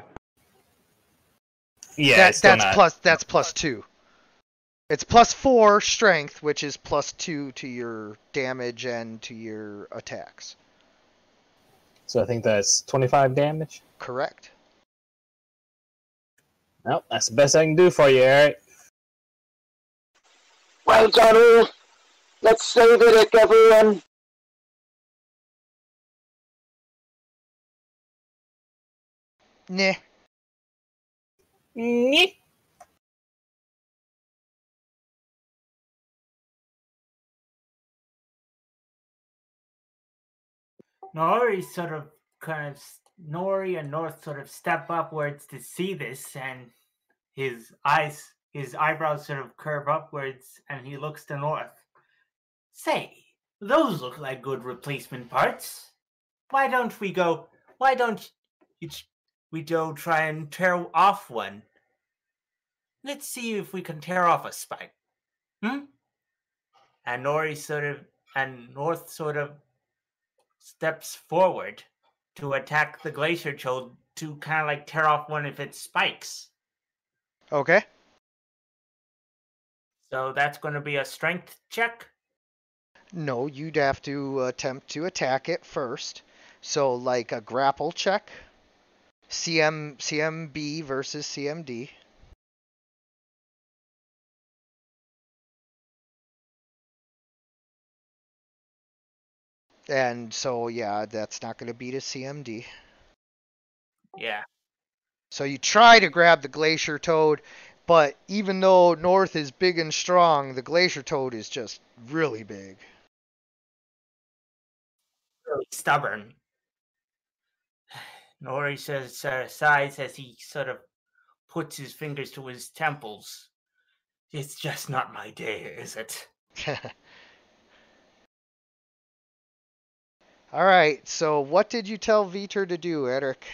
Yeah, that's +2. It's +4 strength, which is +2 to your damage and to your attacks. So I think that's 25 damage. Correct. Nope, that's the best I can do for you, Eric. Well done, Ulf. Let's save Eric, everyone. Nah. Nori Nori and North sort of step upwards to see this, and his eyebrows sort of curve upwards, and he looks to North. Say, those look like good replacement parts. Why don't we go try and tear off one? Let's see if we can tear off a spike. And North sort of steps forward to attack the glacier toad to kind of like tear off one of its spikes. Okay. So that's going to be a strength check. No, you'd have to attempt to attack it first. So like a grapple check. CMB versus CMD. And so, yeah, that's not going to beat a CMD. Yeah. So you try to grab the glacier toad, but even though North is big and strong, the glacier toad is just really big. Really stubborn. Nori sighs as he sort of puts his fingers to his temples. It's just not my day, is it? Alright, so what did you tell Vitor to do, Eric?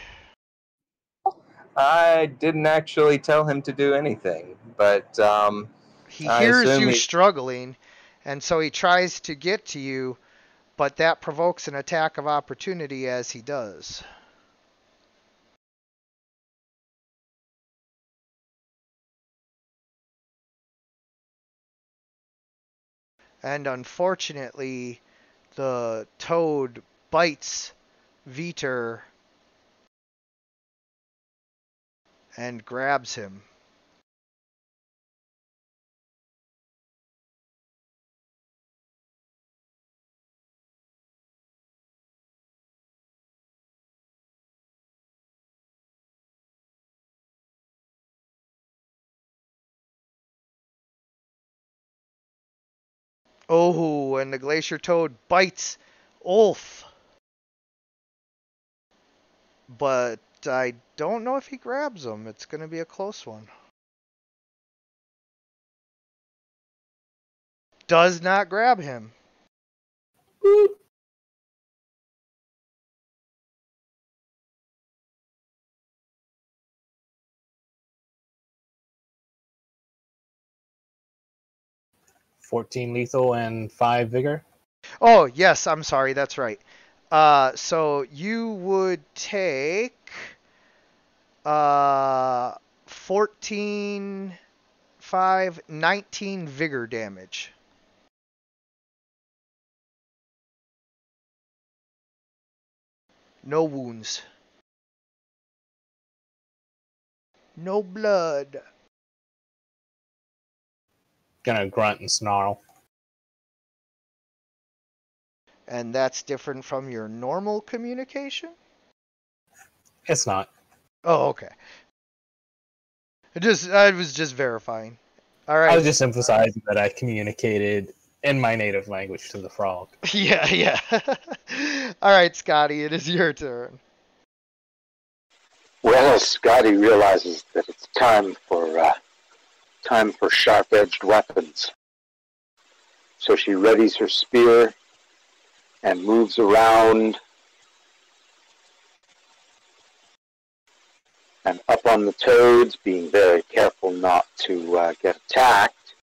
I didn't actually tell him to do anything, but he hears you struggling, and so he tries to get to you, but that provokes an attack of opportunity as he does. And unfortunately, the toad bites Veter and grabs him. Oh, and the glacier toad bites Ulf. But I don't know if he grabs him. It's going to be a close one. Does not grab him. Boop. $14 lethal and 5 vigor. Oh, yes, I'm sorry. That's right. So you would take 14, 5, 19 vigor damage. No wounds. No blood. Gonna grunt and snarl. And that's different from your normal communication? It's not. Oh, okay. I was just verifying. All right. I was just emphasizing that I communicated in my native language to the frog. Yeah. All right, Scotty, it is your turn. Well, Scotty realizes that it's time for sharp-edged weapons. So she readies her spear and moves around and up on the toads, being very careful not to get attacked.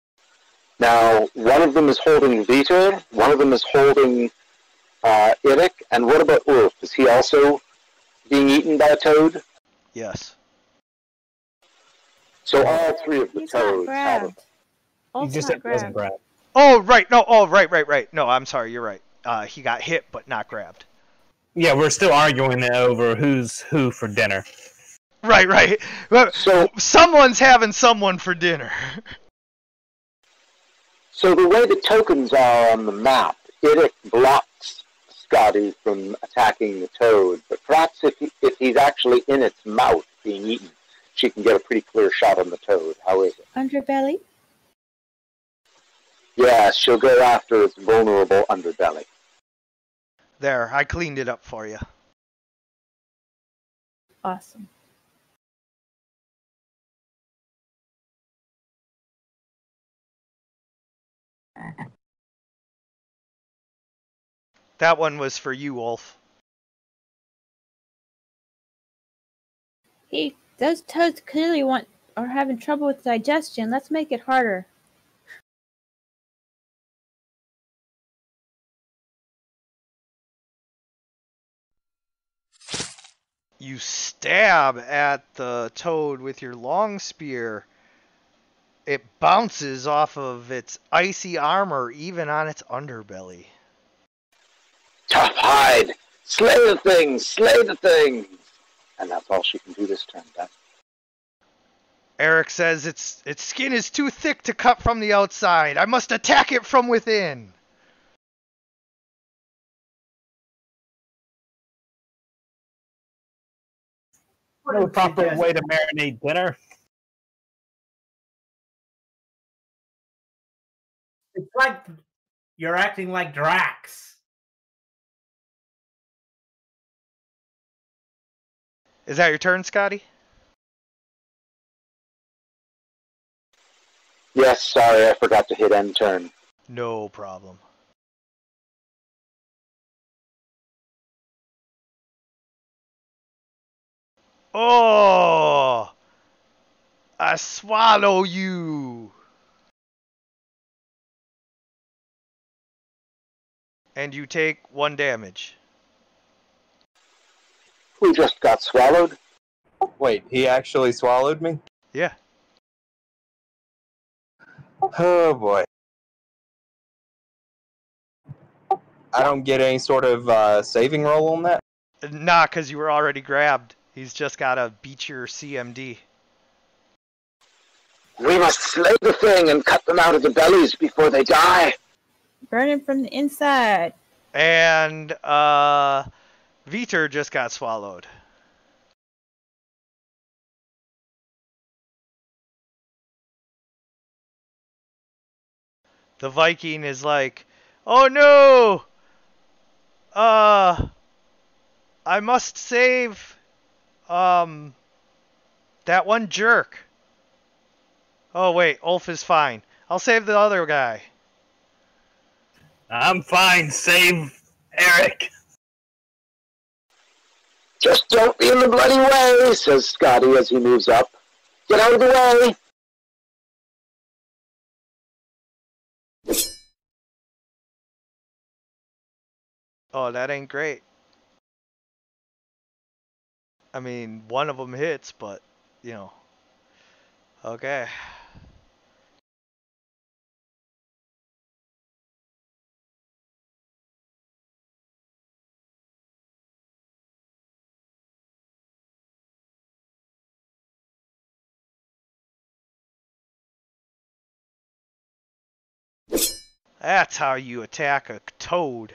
Now, one of them is holding Veter, one of them is holding Irik, and what about Ulf? Is he also being eaten by a toad? Yes. So all three of the He's not toads have grabbed. You Ulf's just not said wasn't grabbed. grabbed. Oh, right. No, oh, right. No, I'm sorry, you're right. He got hit, but not grabbed. Yeah, we're still arguing over who's who for dinner. Right. Well, So, someone's having someone for dinner. so the way the tokens are on the map, Irik blocks Scotty from attacking the toad, but perhaps if he's actually in its mouth being eaten, she can get a pretty clear shot on the toad. How is it? Underbelly? Yeah, she'll go after its vulnerable underbelly. There, I cleaned it up for you. Awesome. That one was for you, Wolf. Those toads clearly are having trouble with digestion. Let's make it harder. You stab at the toad with your long spear. It bounces off of its icy armor, even on its underbelly. Tough hide! Slay the thing! Slay the thing! And that's all she can do this turn, Beth. Eric says its skin is too thick to cut from the outside. I must attack it from within. No proper way to marinate dinner. It's like you're acting like Drax. Is that your turn, Scotty? Yes, sorry, I forgot to hit end turn. No problem. Oh! I swallow you! And you take 1 damage. Who just got swallowed? Wait, he actually swallowed me? Yeah. Oh boy. I don't get any sort of saving roll on that. Nah, because you were already grabbed. He's just got to beat your CMD. We must slay the thing and cut them out of the bellies before they die. Burn him from the inside. And Viter just got swallowed. The Viking is like, oh no! I must save, that one jerk. Oh wait, Ulf is fine. I'll save the other guy. I'm fine. Save Eric. Just don't be in the bloody way, says Scotty as he moves up. Get out of the way. Oh, that ain't great. I mean, one of them hits, but, you know. Okay. That's how you attack a toad.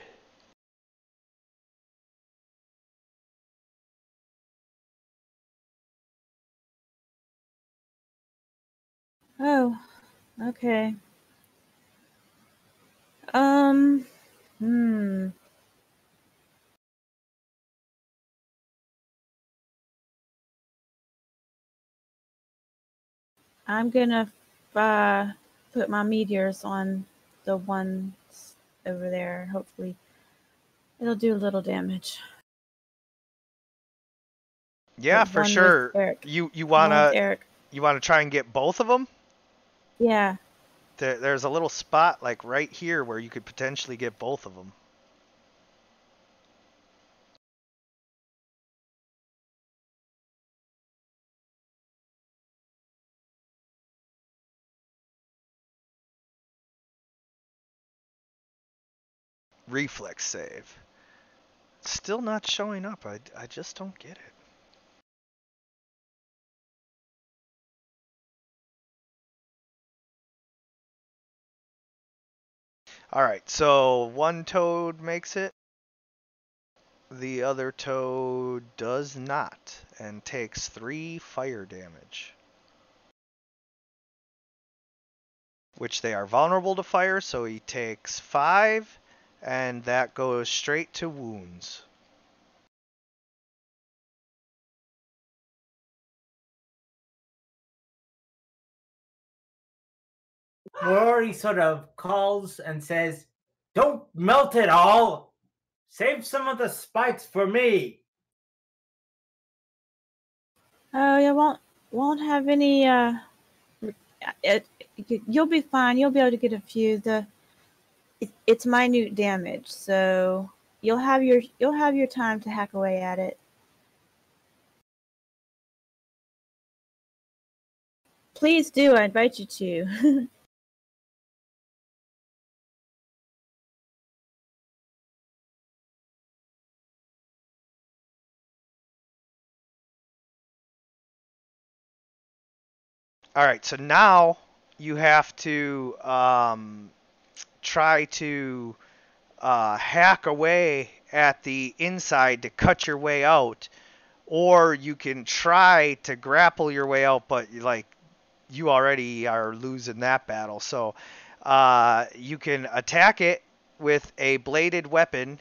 Oh, okay. Hmm. I'm gonna put my meteors on the ones over there. Hopefully, it'll do a little damage. Yeah, But for one with sure. Eric. You One with wanna Eric. try and get both of them? Yeah. There's a little spot like right here where you could potentially get both of them. Reflex save. Still not showing up. I just don't get it. Alright, so one toad makes it. The other toad does not and takes 3 fire damage. Which they are vulnerable to fire, so he takes 5, and that goes straight to wounds. Rory sort of calls and says, "Don't melt it all. Save some of the spikes for me." Oh, you won't have any. You'll be fine. You'll be able to get a few. It's minute damage, so you'll have your time to hack away at it. Please do. I invite you to. Alright, so now you have to try to hack away at the inside to cut your way out, or you can try to grapple your way out, but you already are losing that battle. So you can attack it with a bladed weapon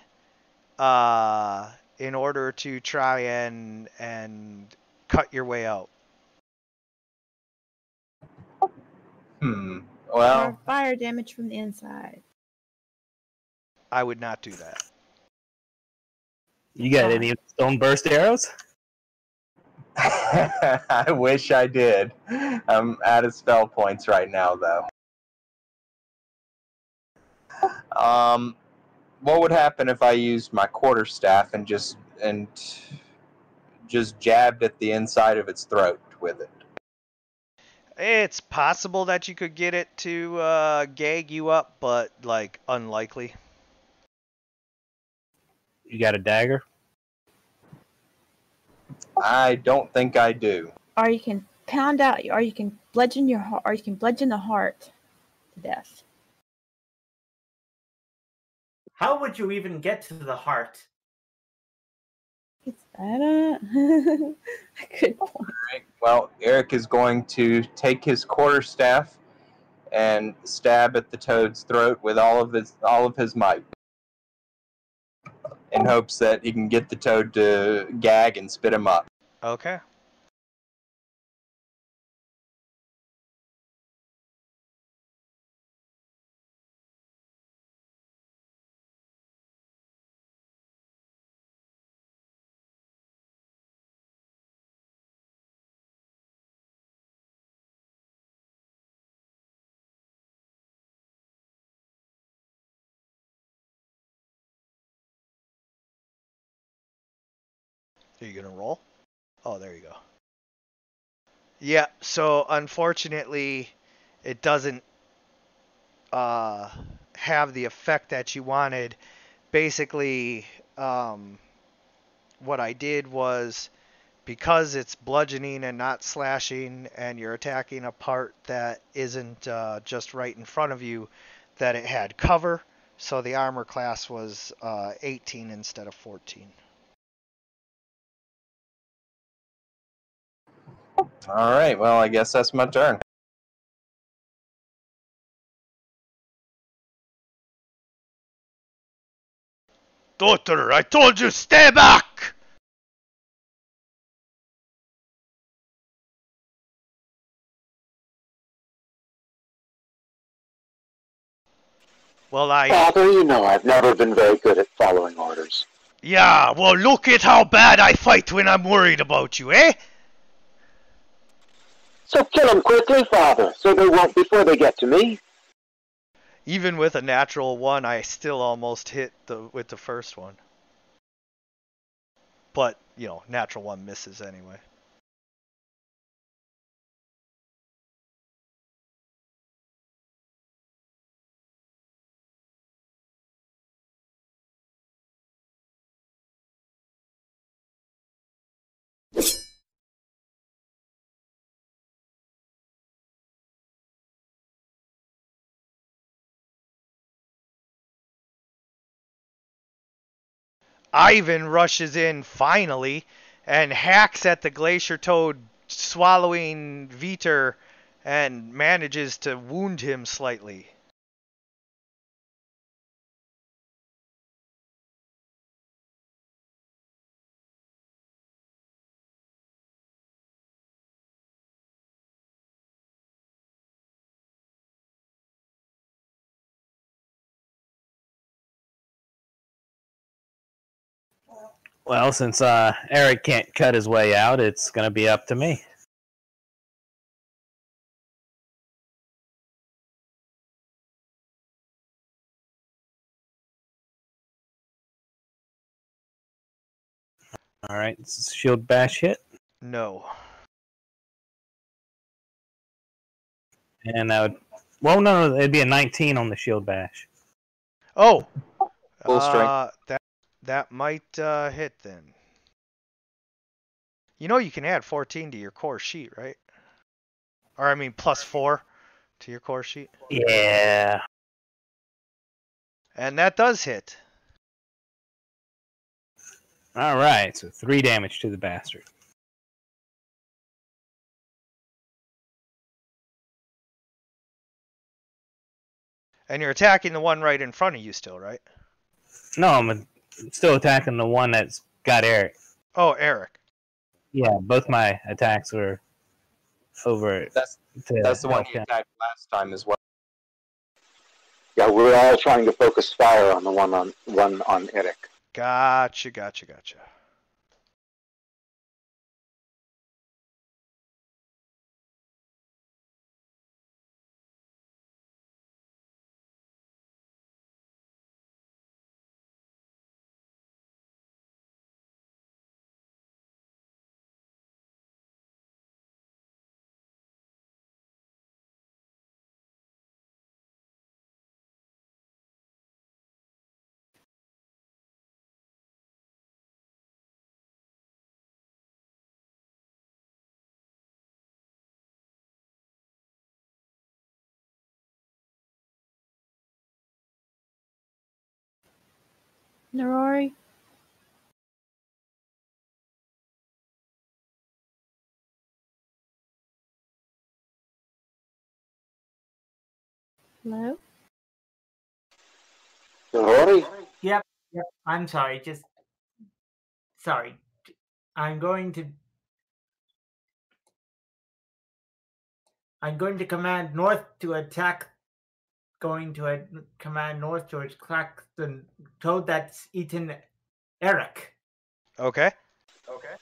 in order to try and cut your way out. Well, Or fire damage from the inside. I would not do that. You got any stone burst arrows? I wish I did. I'm out of spell points right now, though. What would happen if I used my quarterstaff and just jabbed at the inside of its throat with it? It's possible that you could get it to gag you up, but unlikely. You got a dagger? I don't think I do. Or you can pound out, or you can bludgeon your heart, or you can bludgeon the heart to death. How would you even get to the heart? I don't. Good point. Right. Well, Eric is going to take his quarterstaff and stab at the toad's throat with all of his might, in hopes that he can get the toad to gag and spit him up. Okay. Are you gonna roll? Oh, there you go. Yeah, so unfortunately, it doesn't have the effect that you wanted. Basically, what I did was, because it's bludgeoning and not slashing, and you're attacking a part that isn't just right in front of you, that it had cover, so the armor class was 18 instead of 14. All right. Well, I guess that's my turn. Daughter, I told you, stay back! Well, Father, you know I've never been very good at following orders. Yeah, well, look at how bad I fight when I'm worried about you, eh? So kill them quickly, Father, so they won't before they get to me. Even with a natural 1, I still almost hit with the first one. But, you know, natural 1 misses anyway. Ivan rushes in finally and hacks at the glacier toad, swallowing Viter, and manages to wound him slightly. Well, since Eric can't cut his way out, it's going to be up to me. All right, shield bash hit. No. And that would... Well, no, it'd be a 19 on the shield bash. Oh! Full strength. That might hit then. You know you can add 14 to your core sheet, right? Or, I mean, plus 4 to your core sheet. Yeah. And that does hit. All right, so 3 damage to the bastard. And you're attacking the one right in front of you still, right? No, I'm still attacking the one that's got Eric. Oh, Eric. Yeah, both my attacks were over. That's the one you attacked last time as well. Yeah, we're all trying to focus fire on the one on Eric. Gotcha. Narori? Hello? Rory? Yep. I'm sorry. Just sorry. I'm going to command North to attack. Going to command North to attack the toad that's eaten Eric. Okay.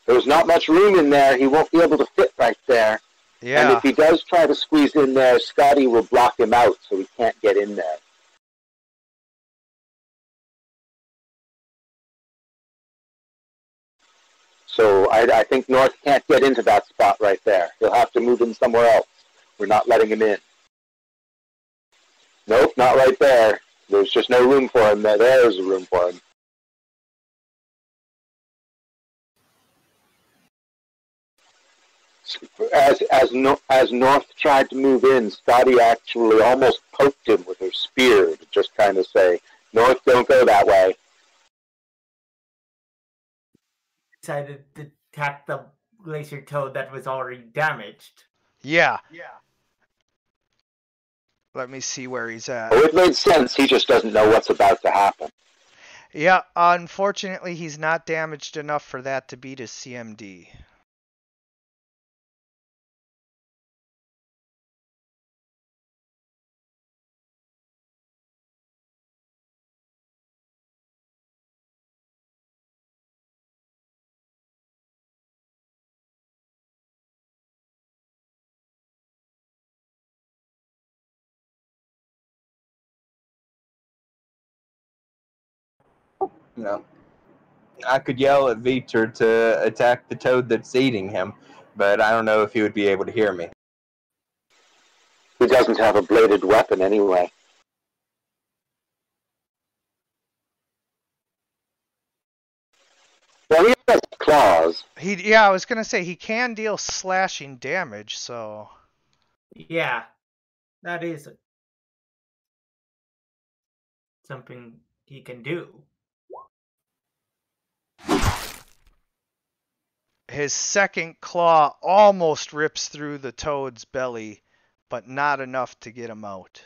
There's not much room in there. He won't be able to fit right there. And Yeah. if he does try to squeeze in there, Scotty will block him out so he can't get in there. So I think North can't get into that spot right there. He'll have to move in somewhere else. We're not letting him in. Nope, not right there. There's just no room for him there. There's a room for him. As North tried to move in, Scotty actually almost poked him with her spear to just kind of say, North, don't go that way. Decided to attack the glacier toad that was already damaged. Yeah. Let me see where he's at. Oh, it made sense. He just doesn't know what's about to happen. Yeah, unfortunately, he's not damaged enough for that to beat his CMD. No. I could yell at Vitor to attack the toad that's eating him, but I don't know if he would be able to hear me. He doesn't have a bladed weapon anyway. Well, he has claws. Yeah, I was gonna say he can deal slashing damage, so Yeah, that is something he can do. his second claw almost rips through the toad's belly, but not enough to get him out.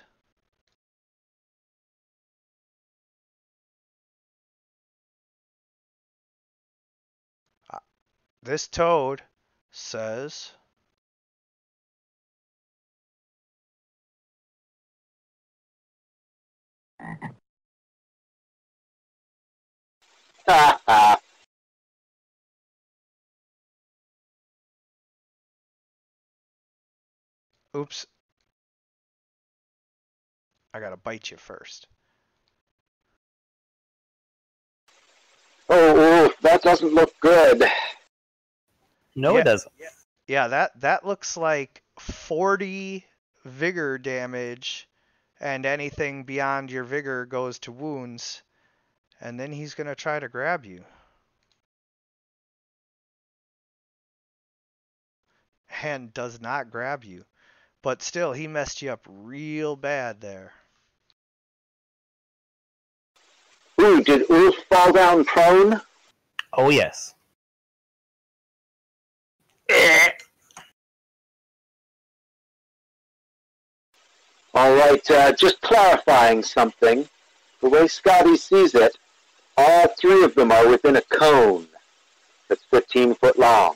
This toad says, Ha ha. oops, I gotta bite you first. Oh, that doesn't look good. No, Yeah. it doesn't. Yeah, that looks like 40 vigor damage, and anything beyond your vigor goes to wounds, and then he's gonna try to grab you. And does not grab you. But still, he messed you up real bad there. Ooh, did Ulf fall down prone? Oh, yes. All right, just clarifying something. The way Scotty sees it, all three of them are within a cone that's 15 foot long.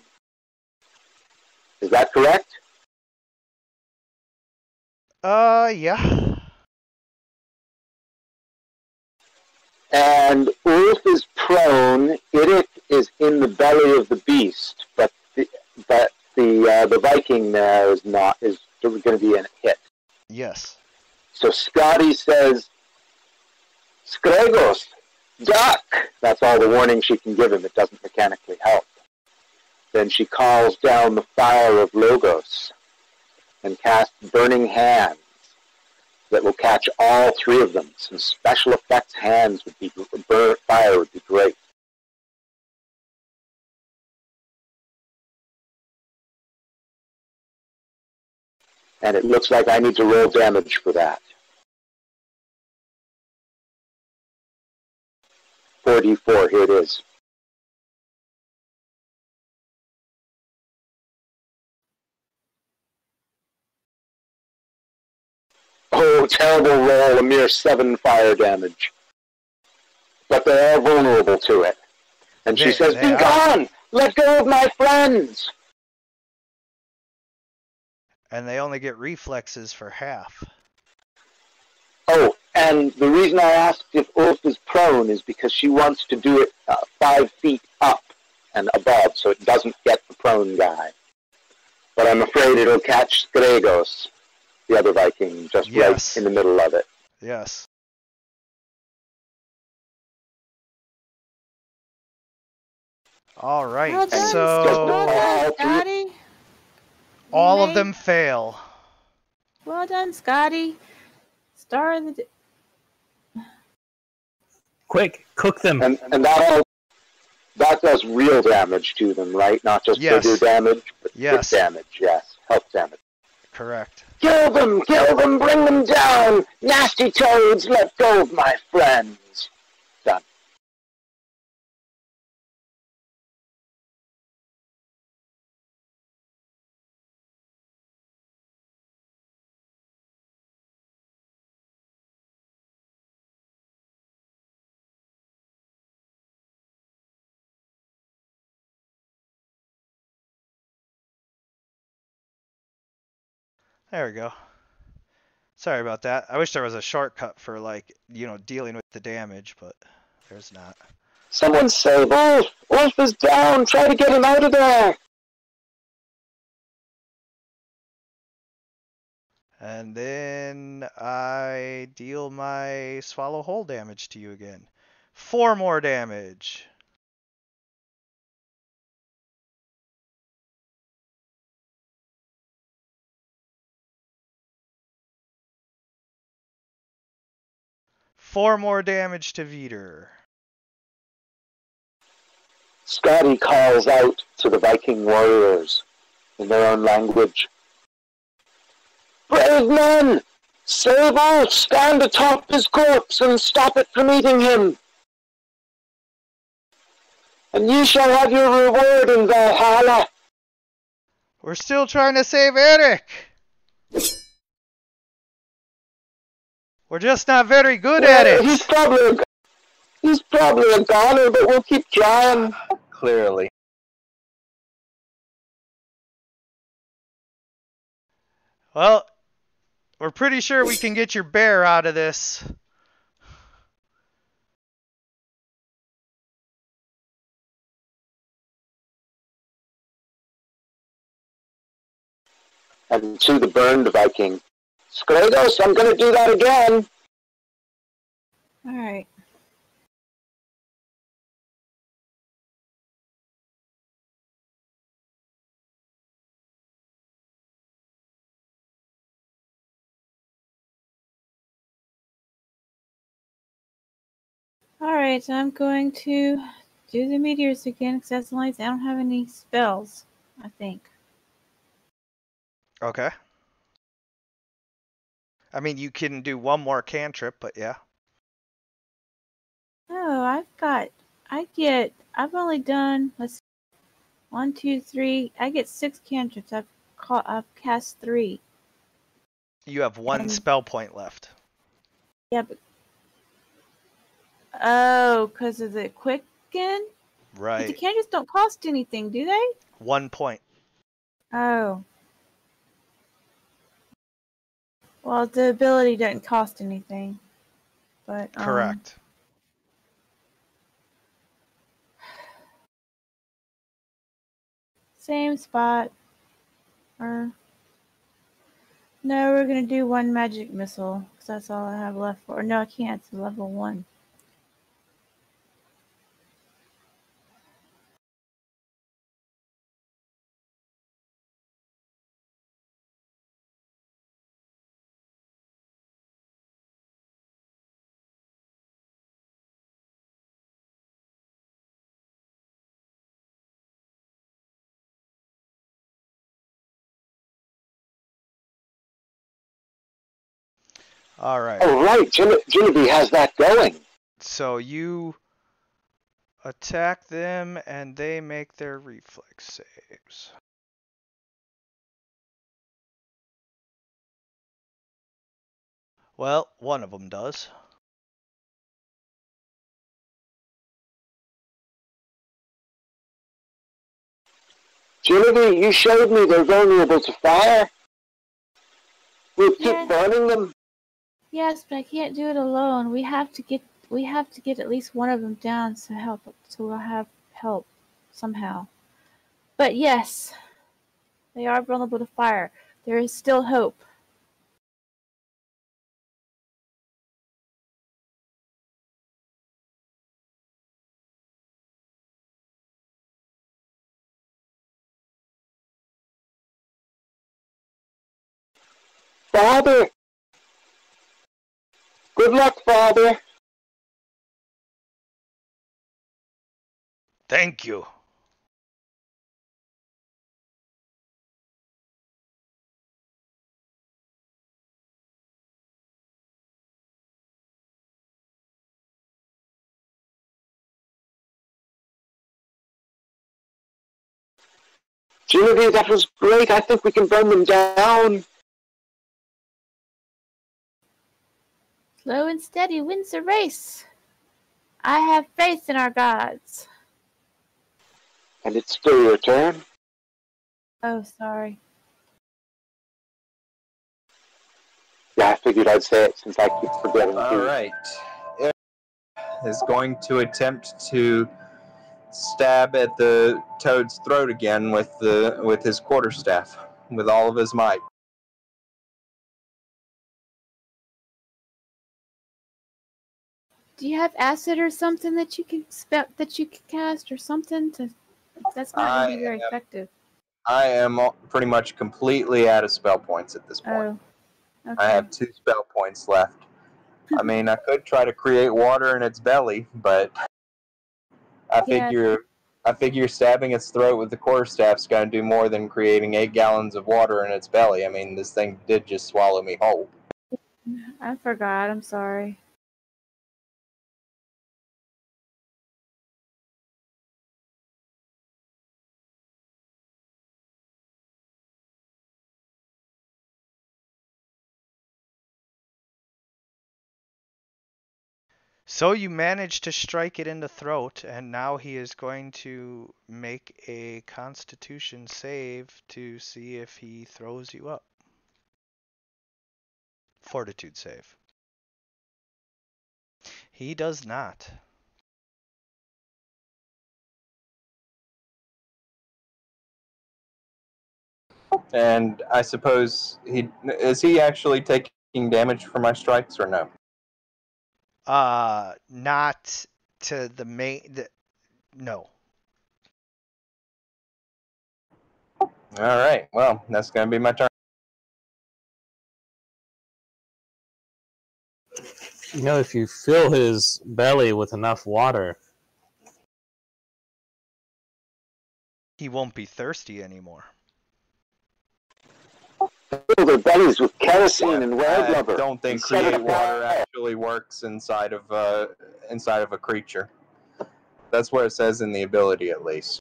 Is that correct? Yeah. And Ulf is prone. Idic is in the belly of the beast, but the Viking there is going to be a hit. Yes. So Scotty says, Skregos, duck! That's all the warning she can give him. It doesn't mechanically help. Then she calls down the fire of Logos and casts burning hands that will catch all three of them. Some special effects hands would be fire would be great. And it looks like I need to roll damage for that. 4d4. Here it is. Oh, terrible roll, a mere 7 fire damage. But they are vulnerable to it. And she says, "Be gone! Let go of my friends!" And they only get reflexes for half. Oh, and the reason I asked if Ulf is prone is because she wants to do it 5 feet up and above, so it doesn't get the prone guy. But I'm afraid it'll catch Skregos, the other Viking, just right in the middle of it. Yes. All right, Well done, so well done, Scotty. all of them fail. Well done, Scotty. Star of the... Quick, cook them. And that does real damage to them, right? Not just bigger damage, but quick damage, yes. Health damage. Correct. Kill them, bring them down! Nasty toads, let go of my friends! Done. There we go. Sorry about that. I wish there was a shortcut for, like, you know, dealing with the damage, but there's not. Someone save Ulf! Ulf is down! Try to get him out of there! And then I deal my swallow whole damage to you again. 4 more damage. Four more damage to Vitor. Scotty calls out to the Viking warriors in their own language. Brave men! Save Ulf! Stand atop his corpse and stop it from eating him! And ye shall have your reward in Valhalla! We're still trying to save Eric! We're just not very good at it! He's probably a goner, but we'll keep trying. Clearly. Well, we're pretty sure we can get your bear out of this. And to the burned Viking. Skregos, I'm going to do that again. All right. All right, so I'm going to do the meteors again because that's the only thing. I don't have any spells, I think. Okay. I mean, you can do one more cantrip, but yeah. Oh, I've only done, let's see, 1, 2, 3. I get 6 cantrips. I've cast 3. You have 1 spell point left. Yeah, but oh, because of the quicken? Right. But the cantrips don't cost anything, do they? 1 point. Oh. Well, the ability doesn't cost anything. But Correct. Same spot. Or no, we're gonna do 1 magic missile because that's all I have left for. No, I can't. It's level 1. All right. Oh, right. Genevieve has that going. So you Attack them and they make their reflex saves. Well, one of them does. Genevieve, you showed me they're vulnerable to fire. We'll keep burning them. Yes, but I can't do it alone. We have to get at least one of them down so we'll have help somehow. But yes, they are vulnerable to fire. There is still hope. Father! Good luck, Father! Thank you. Genevieve, that was great. I think we can burn them down. Slow and steady wins the race. I have faith in our gods. And it's still your turn. Oh, sorry. Yeah, I figured I'd say it since I keep forgetting. All right. Eric is going to attempt to stab at the toad's throat again with his quarterstaff with all of his might. Do you have acid or something that you can cast or something to? That's not going to be very effective. I am pretty much completely out of spell points at this point. Oh, okay. I have 2 spell points left. I mean, I could try to create water in its belly, but I figure stabbing its throat with the quarterstaff's going to do more than creating 8 gallons of water in its belly. I mean, this thing did just swallow me whole. I forgot. I'm sorry. So you managed to strike it in the throat, and now he is going to make a Constitution save to see if he throws you up. Fortitude save. He does not. And I suppose is he actually taking damage from my strikes or no? Not to the main. No. All right. Well, that's going to be my turn. You know, if you fill his belly with enough water, He won't be thirsty anymore. Fill their bellies with kerosene and red rubber. I don't think create water actually works inside of a creature. That's what it says in the ability, at least.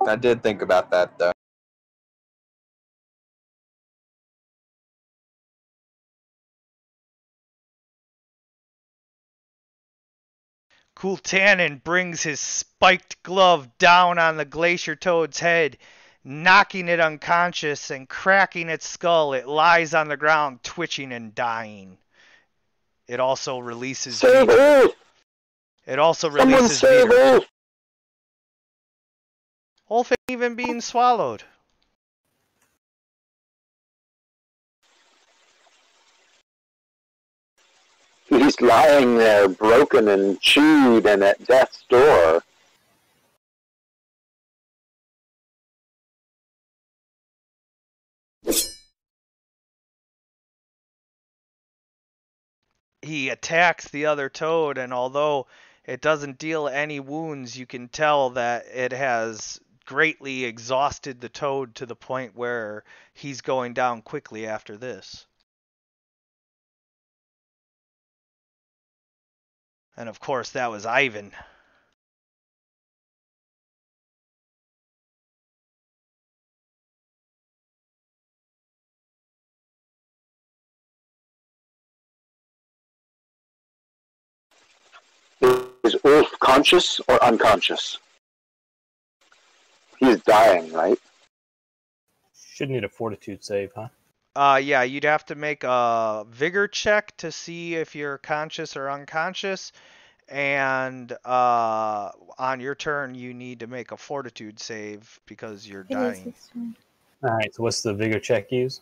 I did think about that, though. Kultanin brings his spiked glove down on the glacier toad's head, knocking it unconscious and cracking its skull. It lies on the ground, twitching and dying. It also releases Save Veer. Ulf! It also Someone releases save Veer. Ulf! Ulf ain't even being swallowed. He's lying there, broken and chewed and at death's door. He attacks the other toad, and although it doesn't deal any wounds, you can tell that it has greatly exhausted the toad to the point where he's going down quickly after this. And of course, that was Ivan. Is Ulf conscious or unconscious? He's dying, right? Should need a fortitude save, huh? Yeah, you'd have to make a vigor check to see if you're conscious or unconscious. And on your turn, you need to make a fortitude save because you're It is dying. this one. All right. So what's the vigor check use?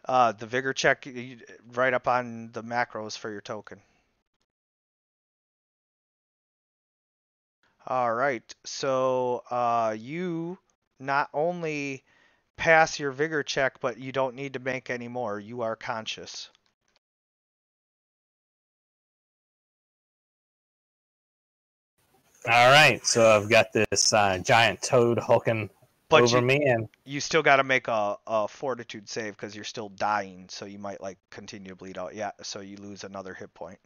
The vigor check right up on the macros for your token. All right. So you not only pass your vigor check, but you don't need to make any more. You are conscious. All right. So I've got this giant toad hulking But over me, and you still got to make a fortitude save because you're still dying, so you might like continue to bleed out. Yeah, so you lose another hit point.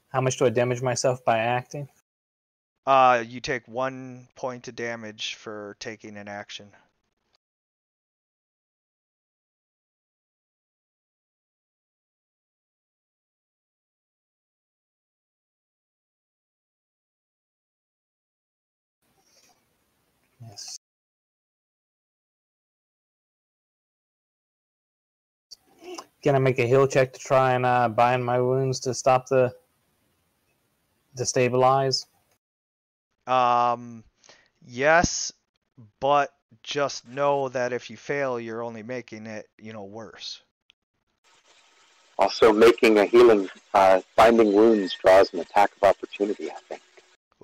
how much do I damage myself by acting? You take 1 point of damage for taking an action. Yes. Can I make a heal check to try and bind my wounds to stop to stabilize? Yes, but just know that if you fail, you're only making it, worse. Also, making a healing, binding wounds draws an attack of opportunity, I think.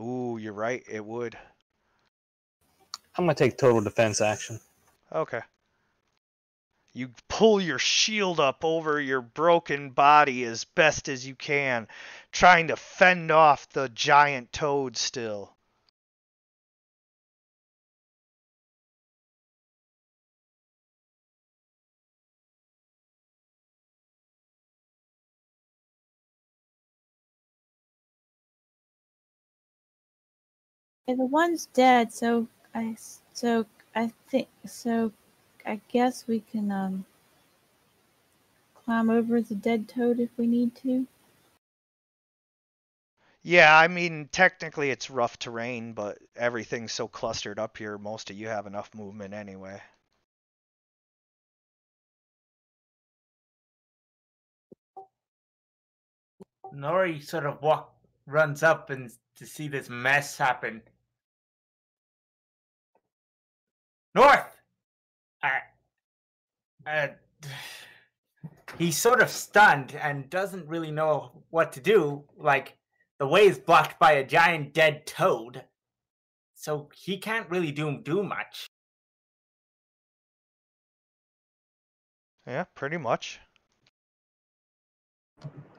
Ooh, you're right. It would. I'm gonna take total defense action. Okay. You pull your shield up over your broken body as best as you can, trying to fend off the giant toad still. Yeah, the one's dead, so I guess we can climb over the dead toad if we need to. Yeah, I mean, technically it's rough terrain, but everything's so clustered up here, most of you have enough movement anyway. Nori sort of runs up and to see this mess happen. North! He's sort of stunned and doesn't really know what to do. Like, the way is blocked by a giant dead toad, so he can't really do much. Yeah, pretty much.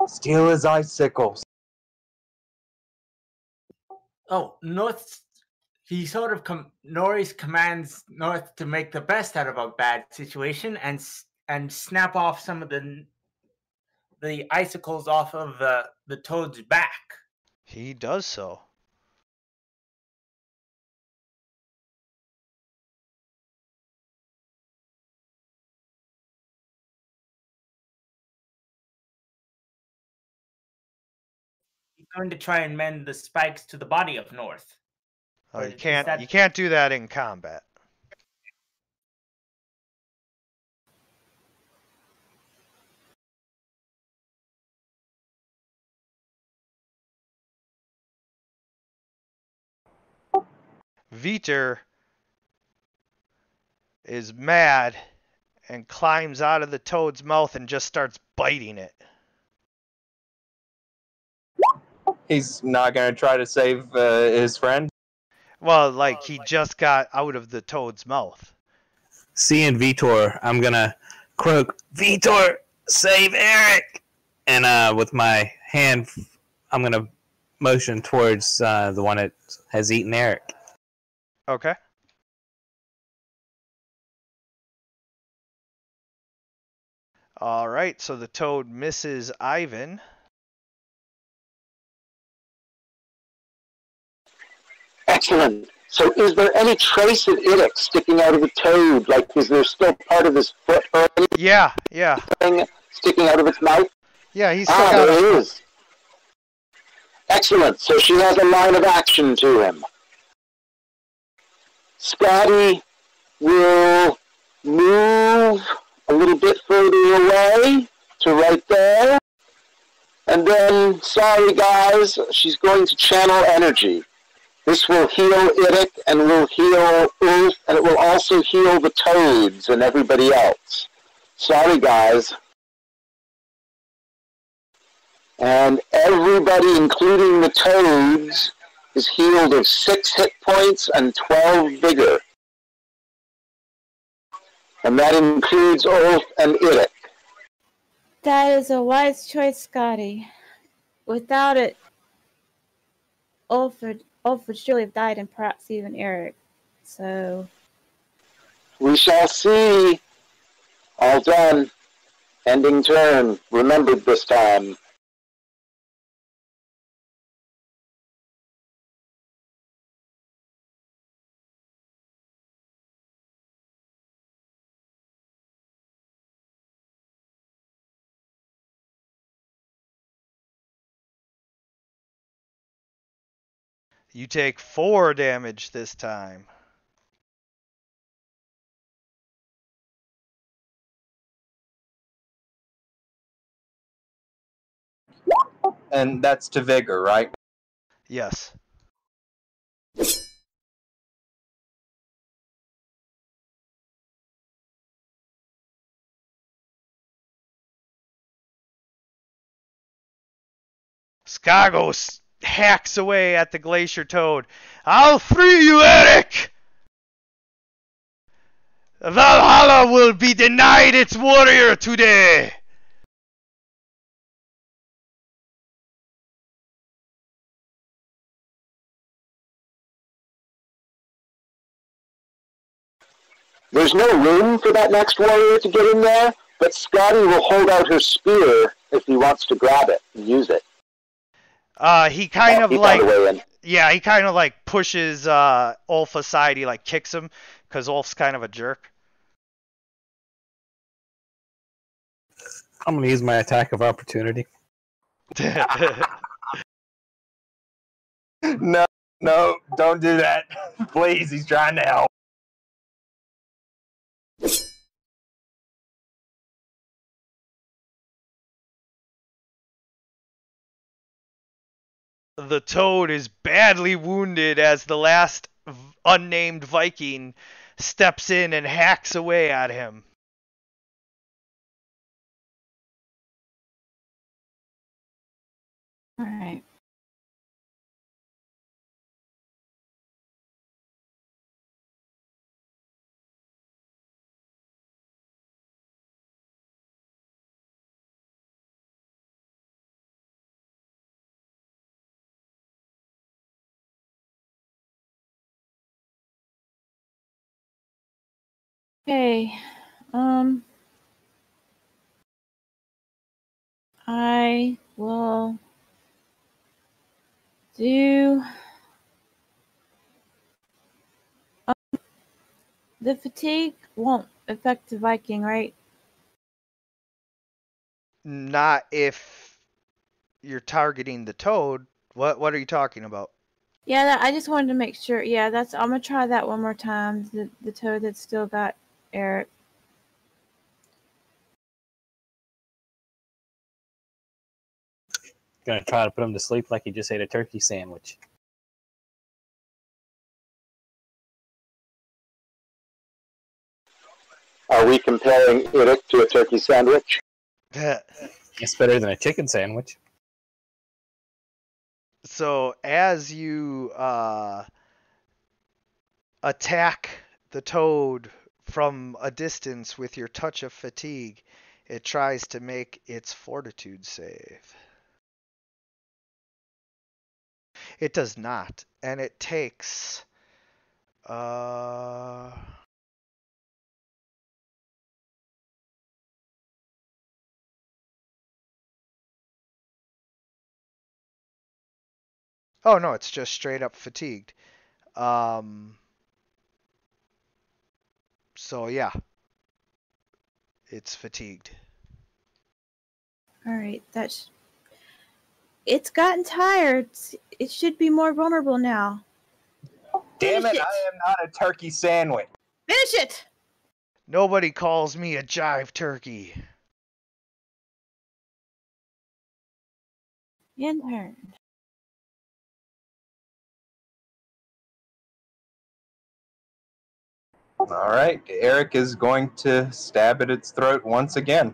Steal his icicles. Oh, North. He sort of Norris commands North to make the best out of a bad situation and snap off some of the icicles off of the toad's back. He does so. He's going to try and mend the spikes to the body of North. Oh, Or you is can't that- you can't do that in combat. Viter is mad and climbs out of the toad's mouth and just starts biting it. He's not going to try to save his friend. Well, like he just got out of the toad's mouth. Seeing Vitor, I'm gonna croak, Vitor, save Eric! And with my hand, I'm gonna motion towards the one that has eaten Eric. Okay. All right, so the toad misses Ivan. Excellent. So is there any trace of Idic sticking out of the toad? Like, is there still part of his foot or Yeah. anything sticking out of its mouth? Yeah, he's still got there a it foot. is. Excellent. So she has a line of action to him. Scotty will move a little bit further away to right there. And then, sorry guys, she's going to channel energy. This will heal Idic and will heal Ulf, and it will also heal the toads and everybody else. Sorry guys. And everybody, including the toads, is healed of 6 hit points and 12 vigor. And that includes Ulf and Idic. That is a wise choice, Scotty. Without it, Ulf would surely have died, and perhaps even Eric. So We shall see. All done. Ending turn. Remembered this time. You take 4 damage this time. And that's to vigor, right? Yes. Skagos hacks away at the glacier toad. I'll free you, Eric! Valhalla will be denied its warrior today! There's no room for that next warrior to get in there, but Scotty will hold out her spear if he wants to grab it and use it. He kind of He like... found a way in. Yeah, he kind of like pushes Ulf aside. He like kicks him because Ulf's kind of a jerk. I'm gonna use my attack of opportunity. No, don't do that. Please, he's trying to help. The toad is badly wounded as the last unnamed Viking steps in and hacks away at him. all right. Okay. I will do the fatigue won't affect the Viking, right? Not if you're targeting the toad. What are you talking about? Yeah, I just wanted to make sure. Yeah, I'm gonna try that one more time. The toad that's still got Eric. Gonna try to put him to sleep like he just ate a turkey sandwich. Are we comparing Idic to a turkey sandwich? It's better than a chicken sandwich. So as you attack the toad from a distance with your touch of fatigue, it tries to make its fortitude save. It does not, and it takes Oh no, it's just straight up fatigued. So yeah, it's fatigued. All right, it's gotten tired. It should be more vulnerable now. Damn Finish it, I am not a turkey sandwich. Finish it! Nobody calls me a jive turkey. In turn. All right, Eric is going to stab at its throat once again.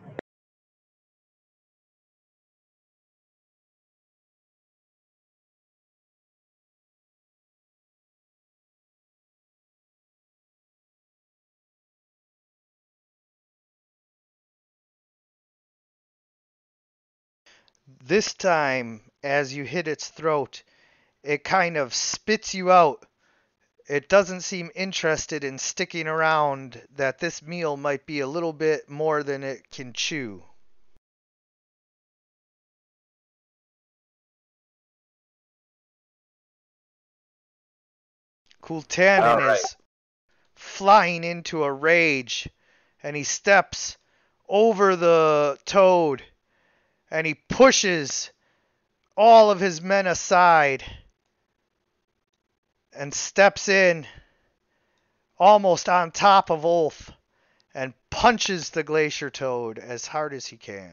This time, as you hit its throat, it kind of spits you out. It doesn't seem interested in sticking around, that this meal might be a little bit more than it can chew. Kultanin All right. is flying into a rage, and he steps over the toad, and he pushes all of his men aside and steps in almost on top of Ulf and punches the glacier toad as hard as he can.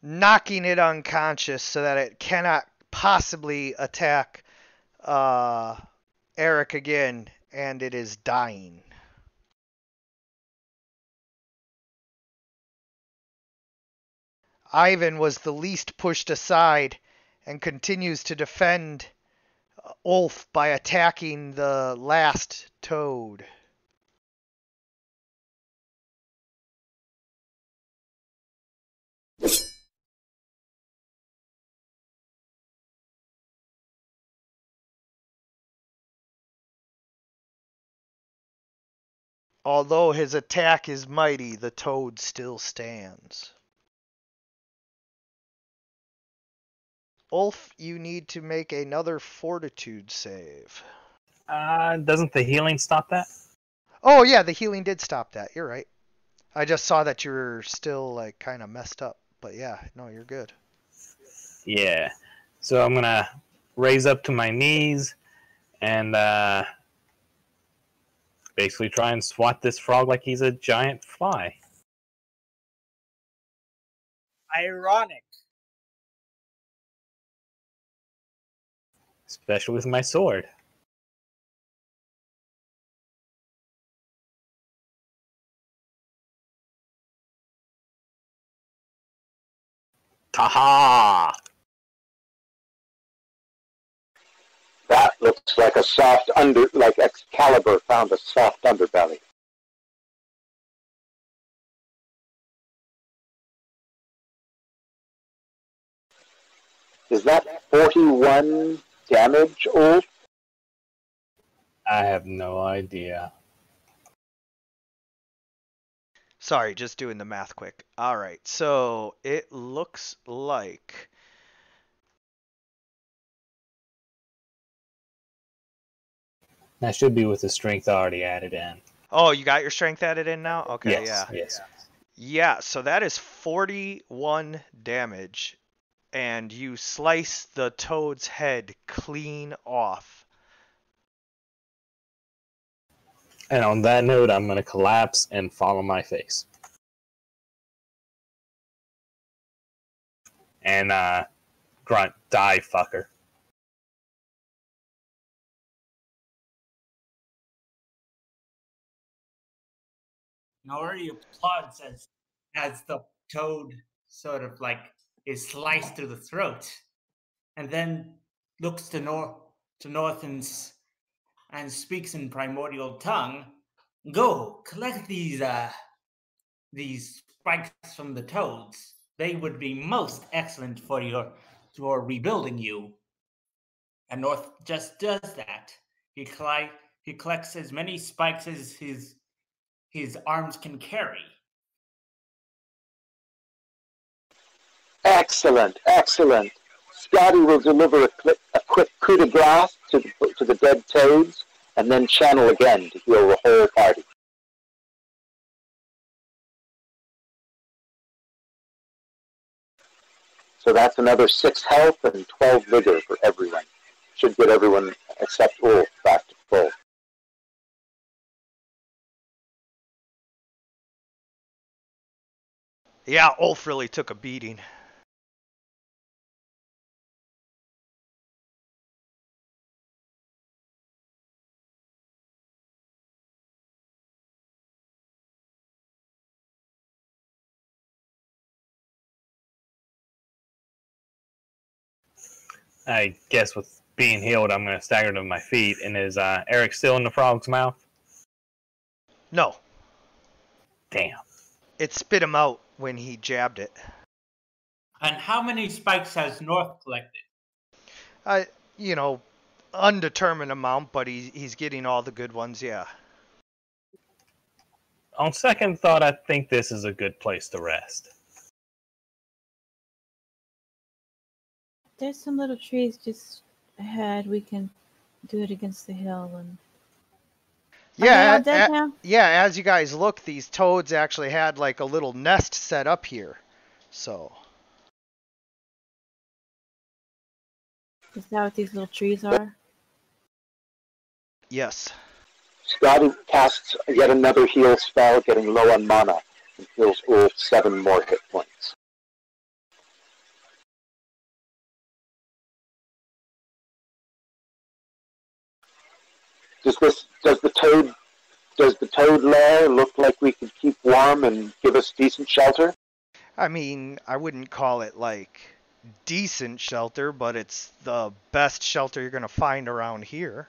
Knocking it unconscious so that it cannot possibly attack Eric again, and it is dying. Ivan was the least pushed aside and continues to defend Ulf by attacking the last toad. Although his attack is mighty, the toad still stands. Ulf, you need to make another fortitude save. Doesn't the healing stop that? Oh yeah, the healing did stop that. You're right. I just saw that you were still like kind of messed up. But yeah, no, you're good. Yeah. So I'm gonna raise up to my knees and basically try and swat this frog like he's a giant fly. Ironic. Especially with my sword. Taha! That looks like like Excalibur found a soft underbelly. Is that 41 damage, Ulf? I have no idea. Sorry, just doing the math quick. Alright, so it looks like... That should be with the strength already added in. Oh, you got your strength added in now? Okay, Yes, yeah. yes. Yeah, so that is 41 damage, and you slice the toad's head clean off. And on that note, I'm going to collapse and fall on my face. And grunt, die, fucker. Nori applauds as the toad sort of like is sliced through the throat, and then looks to North and speaks in primordial tongue. Go collect these spikes from the toads. They would be most excellent for rebuilding you. And North just does that. He collects as many spikes as his arms can carry, Excellent, excellent. Scotty will deliver a quick coup de grace to the dead toads, and then channel again to heal the whole party. So that's another 6 health and 12 vigor for everyone. Should get everyone except Ulf back to full. Yeah, Ulf really took a beating. I guess with being healed, I'm going to stagger to my feet. And is Eric still in the frog's mouth? No, Damn. it spit him out when he jabbed it. And how many spikes has North collected? You know, undetermined amount, but he's getting all the good ones, yeah. On second thought, I think this is a good place to rest. There's some little trees just ahead. We can do it against the hill. And are they all dead now? Yeah, as you guys look, these toads actually had like a little nest set up here. So. Is that what these little trees are? Yes. Scotty casts yet another heal spell, getting low on mana, and heals Ulf 7 more hit points. Does the toad lair look like we could keep warm and give us decent shelter? I mean, I wouldn't call it like decent shelter, but it's the best shelter you're going to find around here.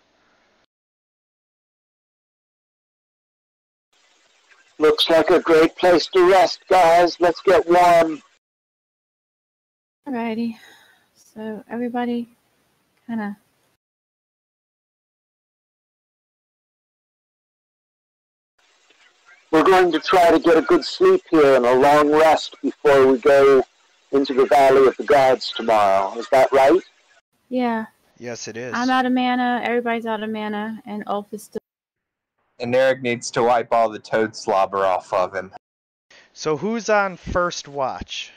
Looks like a great place to rest, guys. Let's get warm. Alrighty. So everybody kind of... We're going to try to get a good sleep here and a long rest before we go into the Valley of the Gods tomorrow. Is that right? Yeah. Yes, it is. I'm out of mana. Everybody's out of mana. And Ulf is still... And Eric needs to wipe all the toad slobber off of him. So who's on first watch?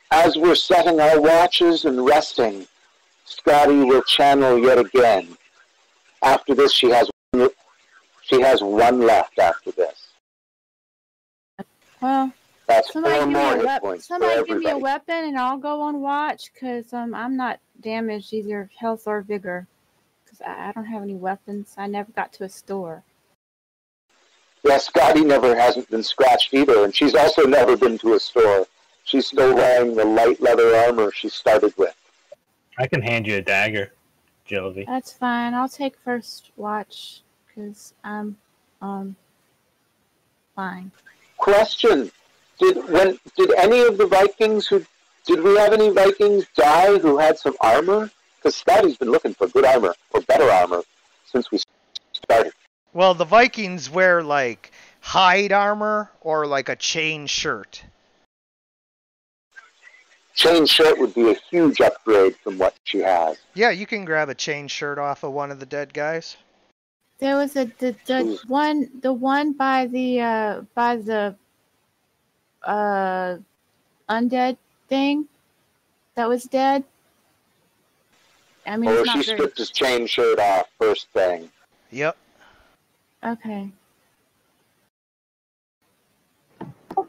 As we're setting our watches and resting, Scotty will channel yet again. After this, she has one left after this. Well, That's somebody 4 give me more a hit weapon. points for Somebody give me a everybody. weapon, and I'll go on watch. Cause I'm not damaged either health or vigor. Cause I don't have any weapons. I never got to a store. Yeah, Scotty never hasn't been scratched either, and she's also never been to a store. She's still wearing the light leather armor she started with. I can hand you a dagger, Genevieve. That's fine. I'll take first watch. Cause I'm fine. Question: Did any of the Vikings did we have any Vikings die who had some armor? Because Scotty's been looking for good armor or better armor since we started. Well, the Vikings wear like hide armor or like a chain shirt. Chain shirt would be a huge upgrade from what she has. Yeah, you can grab a chain shirt off of one of the dead guys. There was the one by the undead thing that was dead. I mean, Or it's she not very... stripped his chain shirt off first thing. Yep. Okay.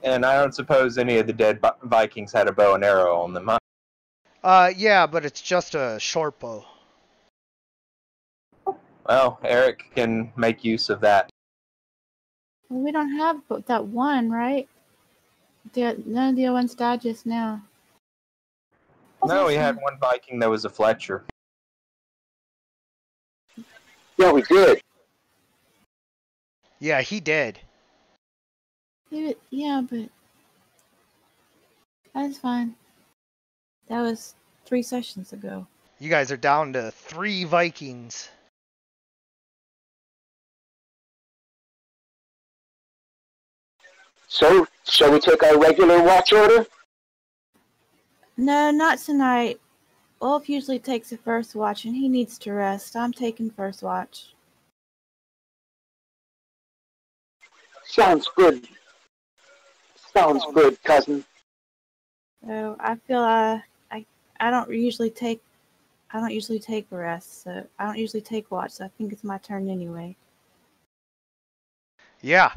And I don't suppose any of the dead Vikings had a bow and arrow on them, huh? Yeah, but it's just a short bow. Well, Eric can make use of that. Well, we don't have that one, right? None of the other ones died just now. No, we had one Viking that was a Fletcher. Yeah, we did. Yeah, he did. Yeah, but that's fine. That was 3 sessions ago. You guys are down to 3 Vikings. So, shall we take our regular watch order? No, not tonight. Wolf usually takes the first watch, and he needs to rest. I'm taking first watch. Sounds good. Sounds good, cousin. So I feel I don't usually take a rest, so I don't usually take watch, so I think it's my turn anyway. Yeah.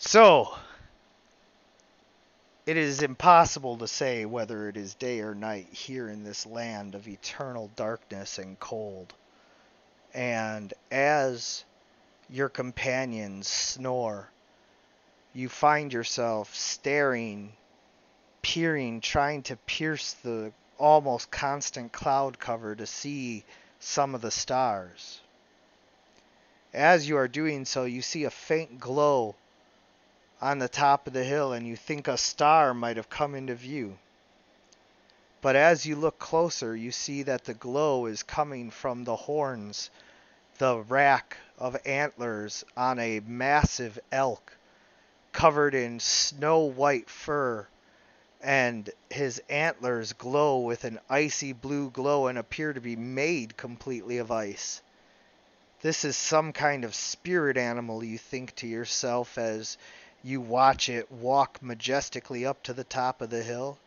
So, it is impossible to say whether it is day or night here in this land of eternal darkness and cold. And as your companions snore, you find yourself staring, peering, trying to pierce the almost constant cloud cover to see some of the stars. As you are doing so, you see a faint glow on the top of the hill, and you think a star might have come into view. But as you look closer, you see that the glow is coming from the horns, the rack of antlers on a massive elk covered in snow-white fur, and his antlers glow with an icy blue glow and appear to be made completely of ice. This is some kind of spirit animal, you think to yourself as you watch it walk majestically up to the top of the hill.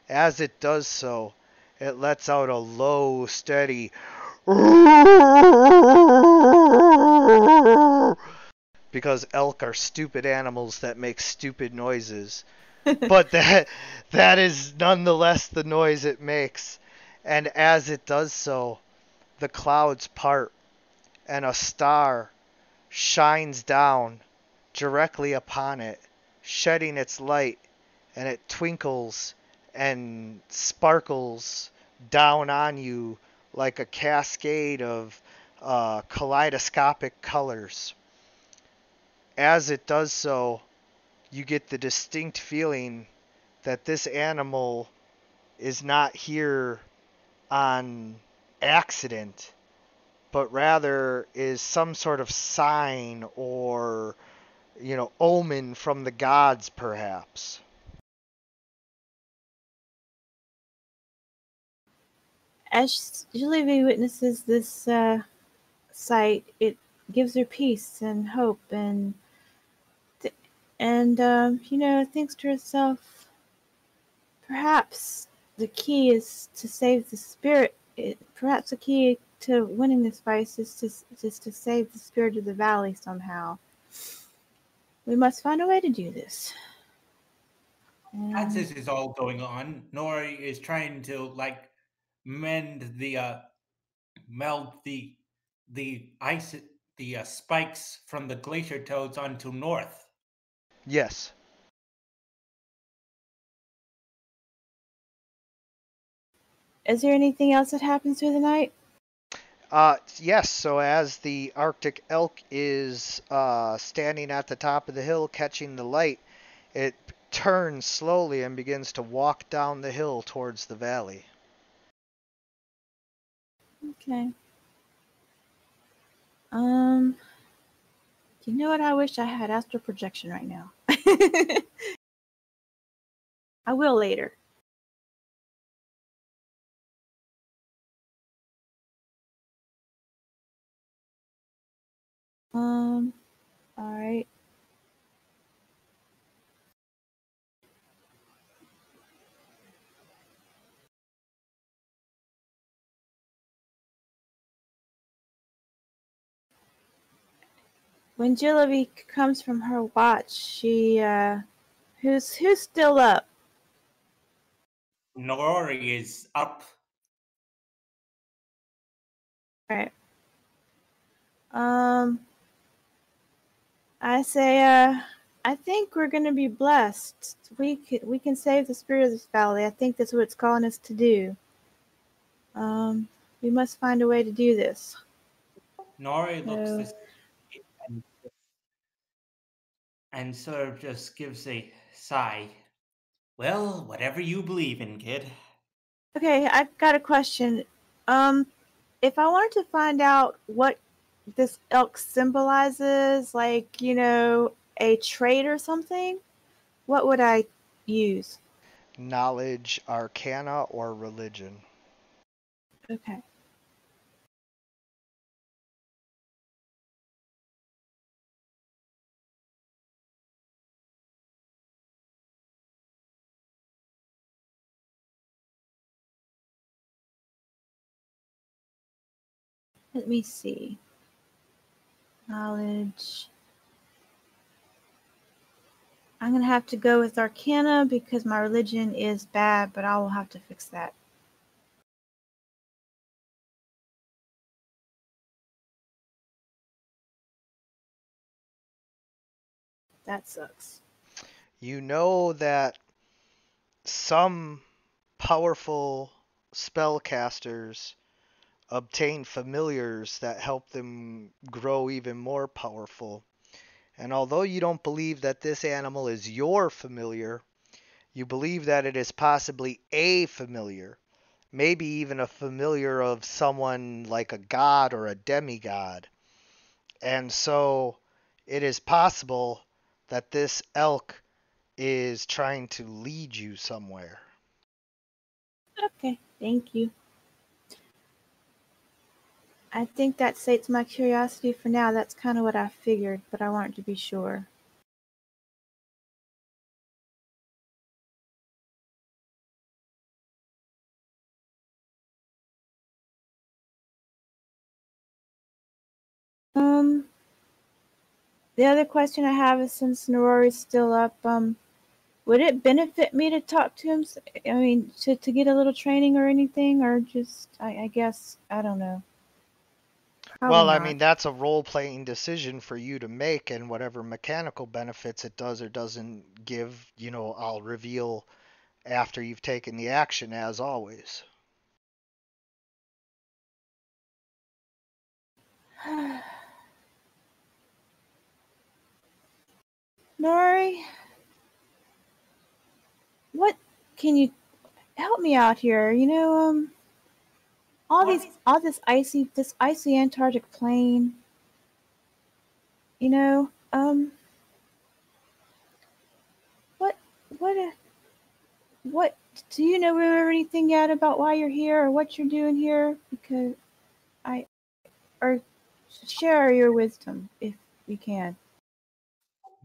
As it does so, it lets out a low, steady because elk are stupid animals that make stupid noises. But that is nonetheless the noise it makes. And as it does so, the clouds part and a star shines down directly upon it, shedding its light, and it twinkles and sparkles down on you like a cascade of kaleidoscopic colors. As it does so, you get the distinct feeling that this animal is not here on accident, but rather is some sort of sign or, omen from the gods, perhaps. As Julie witnesses this sight, it gives her peace and hope, and thinks to herself, perhaps the key is to save the spirit. Perhaps the key to winning this fight is to save the spirit of the valley somehow. We must find a way to do this. As this is all going on, Nori is trying to mend meld the ice, the spikes from the glacier toads onto North. Yes. Is there anything else that happens through the night? Yes, so as the Arctic elk is standing at the top of the hill catching the light, it turns slowly and begins to walk down the hill towards the valley. Okay. You know what? I wish I had astral projection right now. I will later. Alright. When Jillaby comes from her watch, she who's still up? Nori is up. Alright. I say, I think we're gonna be blessed. We can save the spirit of this valley. I think that's what it's calling us to do. We must find a way to do this. Nori looks and sort of just gives a sigh. Well, whatever you believe in, kid. Okay, I've got a question. If I wanted to find out what this elk symbolizes, a trait or something, what would I use? Knowledge, arcana, or religion. Okay. Let me see. Knowledge. I'm going to have to go with Arcana because my religion is bad, but I will have to fix that. That sucks. You know that some powerful spellcasters obtain familiars that help them grow even more powerful. And although you don't believe that this animal is your familiar, you believe that it is possibly a familiar, maybe even a familiar of someone like a god or a demigod. And so it is possible that this elk is trying to lead you somewhere. Okay, thank you. I think that sates my curiosity for now. That's kind of what I figured, but I wanted to be sure. The other question I have is since Norori's still up, would it benefit me to talk to him? I mean, to get a little training or anything, or just, I guess, I don't know. Probably Well, I not. mean, that's a role-playing decision for you to make, and whatever mechanical benefits it does or doesn't give, I'll reveal after you've taken the action, as always. Nori, what can you help me out here? All this icy Antarctic plain. What, what, what? Do you remember anything yet about why you're here or what you're doing here? Because or share your wisdom if you can.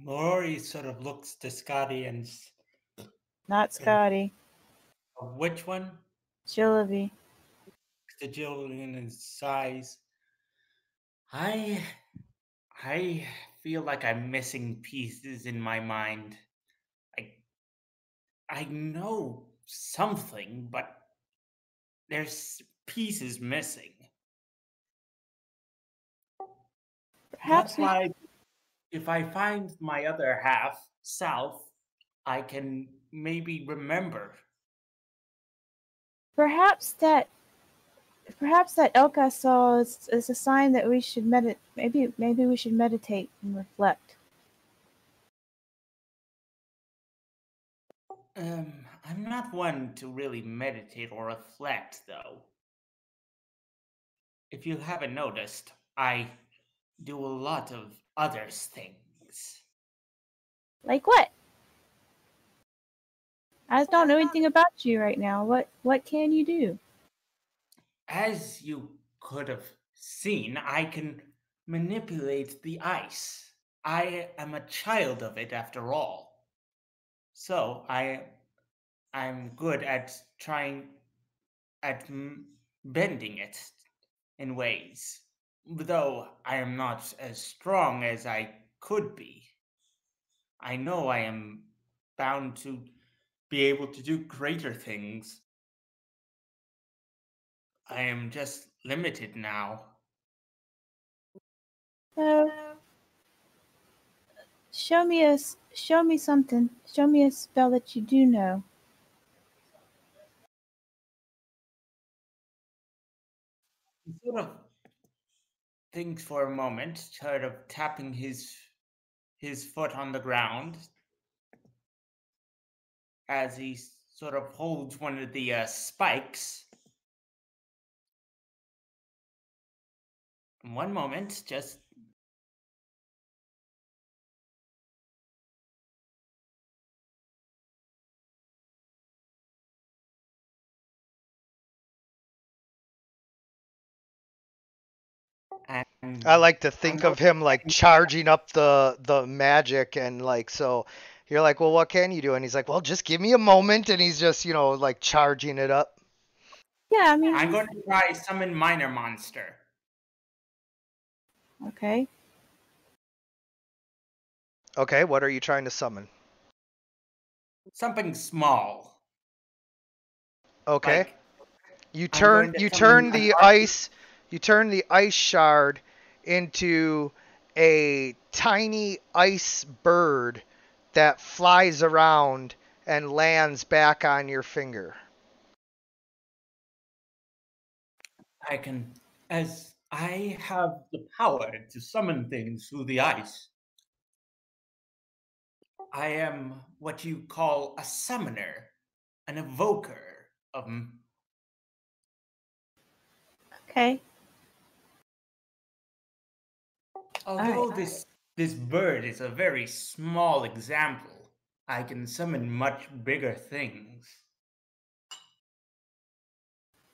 Norori sort of looks to Scotty and Not Scotty. which one? Jillaby. The Jillian and sighs. I feel like I'm missing pieces in my mind. I know something, but there's pieces missing. Perhaps That's why if I find my other half, South, I can maybe remember. perhaps that elk I saw is a sign that we should maybe we should meditate and reflect. I'm not one to really meditate or reflect, though. If you haven't noticed, I do a lot of other things. Like what? I don't know anything about you right now. What can you do? As you could have seen, I can manipulate the ice. I am a child of it after all. So I'm good at trying at bending it in ways, though I am not as strong as I could be. I know I am bound to be able to do greater things. I am just limited now. So show me something. Show me a spell that you do know. He sort of thinks for a moment, sort of tapping his foot on the ground as he sort of holds one of the spikes. One moment, just And I like to think of him like charging up the magic, and like, so you're like, well, what can you do? And he's like, well, just give me a moment, and he's just, you know, like charging it up. Yeah, I mean, I'm going to try summon minor monster. okay. Okay, what are you trying to summon? Something small. Okay. Like, You I'm turn going to you summon turn an the arch- ice you turn the ice shard into a tiny ice bird that flies around and lands back on your finger. I can, as I have the power to summon things through the ice. I am what you call a summoner, an evoker of. Okay. Although Alright. this bird is a very small example, I can summon much bigger things.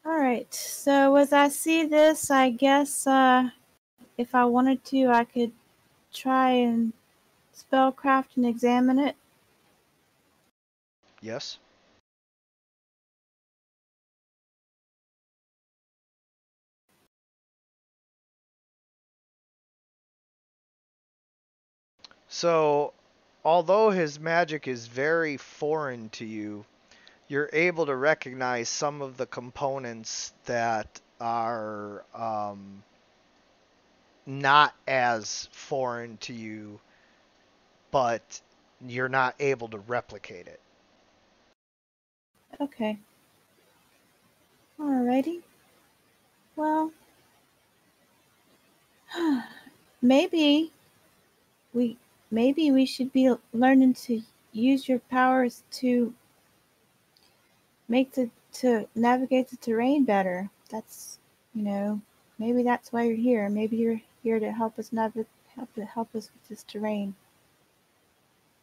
Alright. So as I see this, I guess if I wanted to, I could try and spellcraft and examine it. Yes. So, although his magic is very foreign to you, you're able to recognize some of the components that are not as foreign to you, but you're not able to replicate it. Okay. Alrighty. Well, maybe we should be learning to use your powers to to navigate the terrain better. That's, maybe that's why you're here. Maybe you're here to help us help us with this terrain.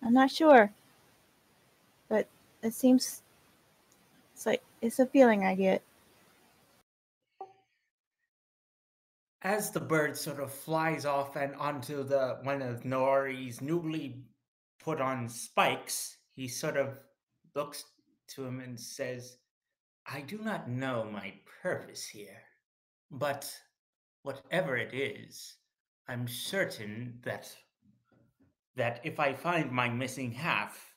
I'm not sure, but it seems it's a feeling I get. As the bird sort of flies off and onto one of Nori's newly put on spikes, he sort of looks to him and says, I do not know my purpose here, but whatever it is, I'm certain that if I find my missing half,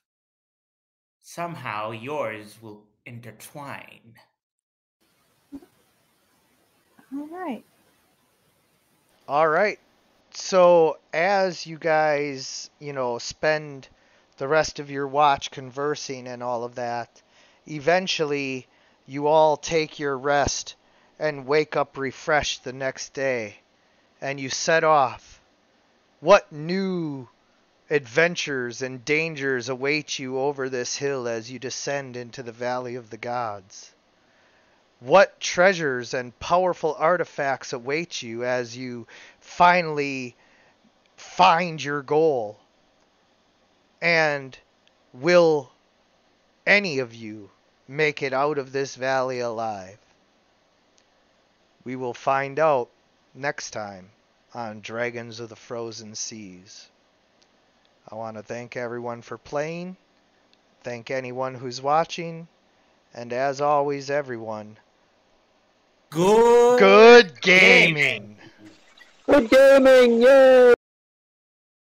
somehow yours will intertwine. All right. All right. So, as you guys, spend the rest of your watch conversing and all of that, eventually you all take your rest and wake up refreshed the next day, and you set off. What new adventures and dangers await you over this hill as you descend into the Valley of the Gods? What treasures and powerful artifacts await you as you finally find your goal? And will any of you make it out of this valley alive? We will find out next time on Dragons of the Frozen Seas. I want to thank everyone for playing, thank anyone who's watching, and as always, everyone, Good good gaming! Good gaming, yay!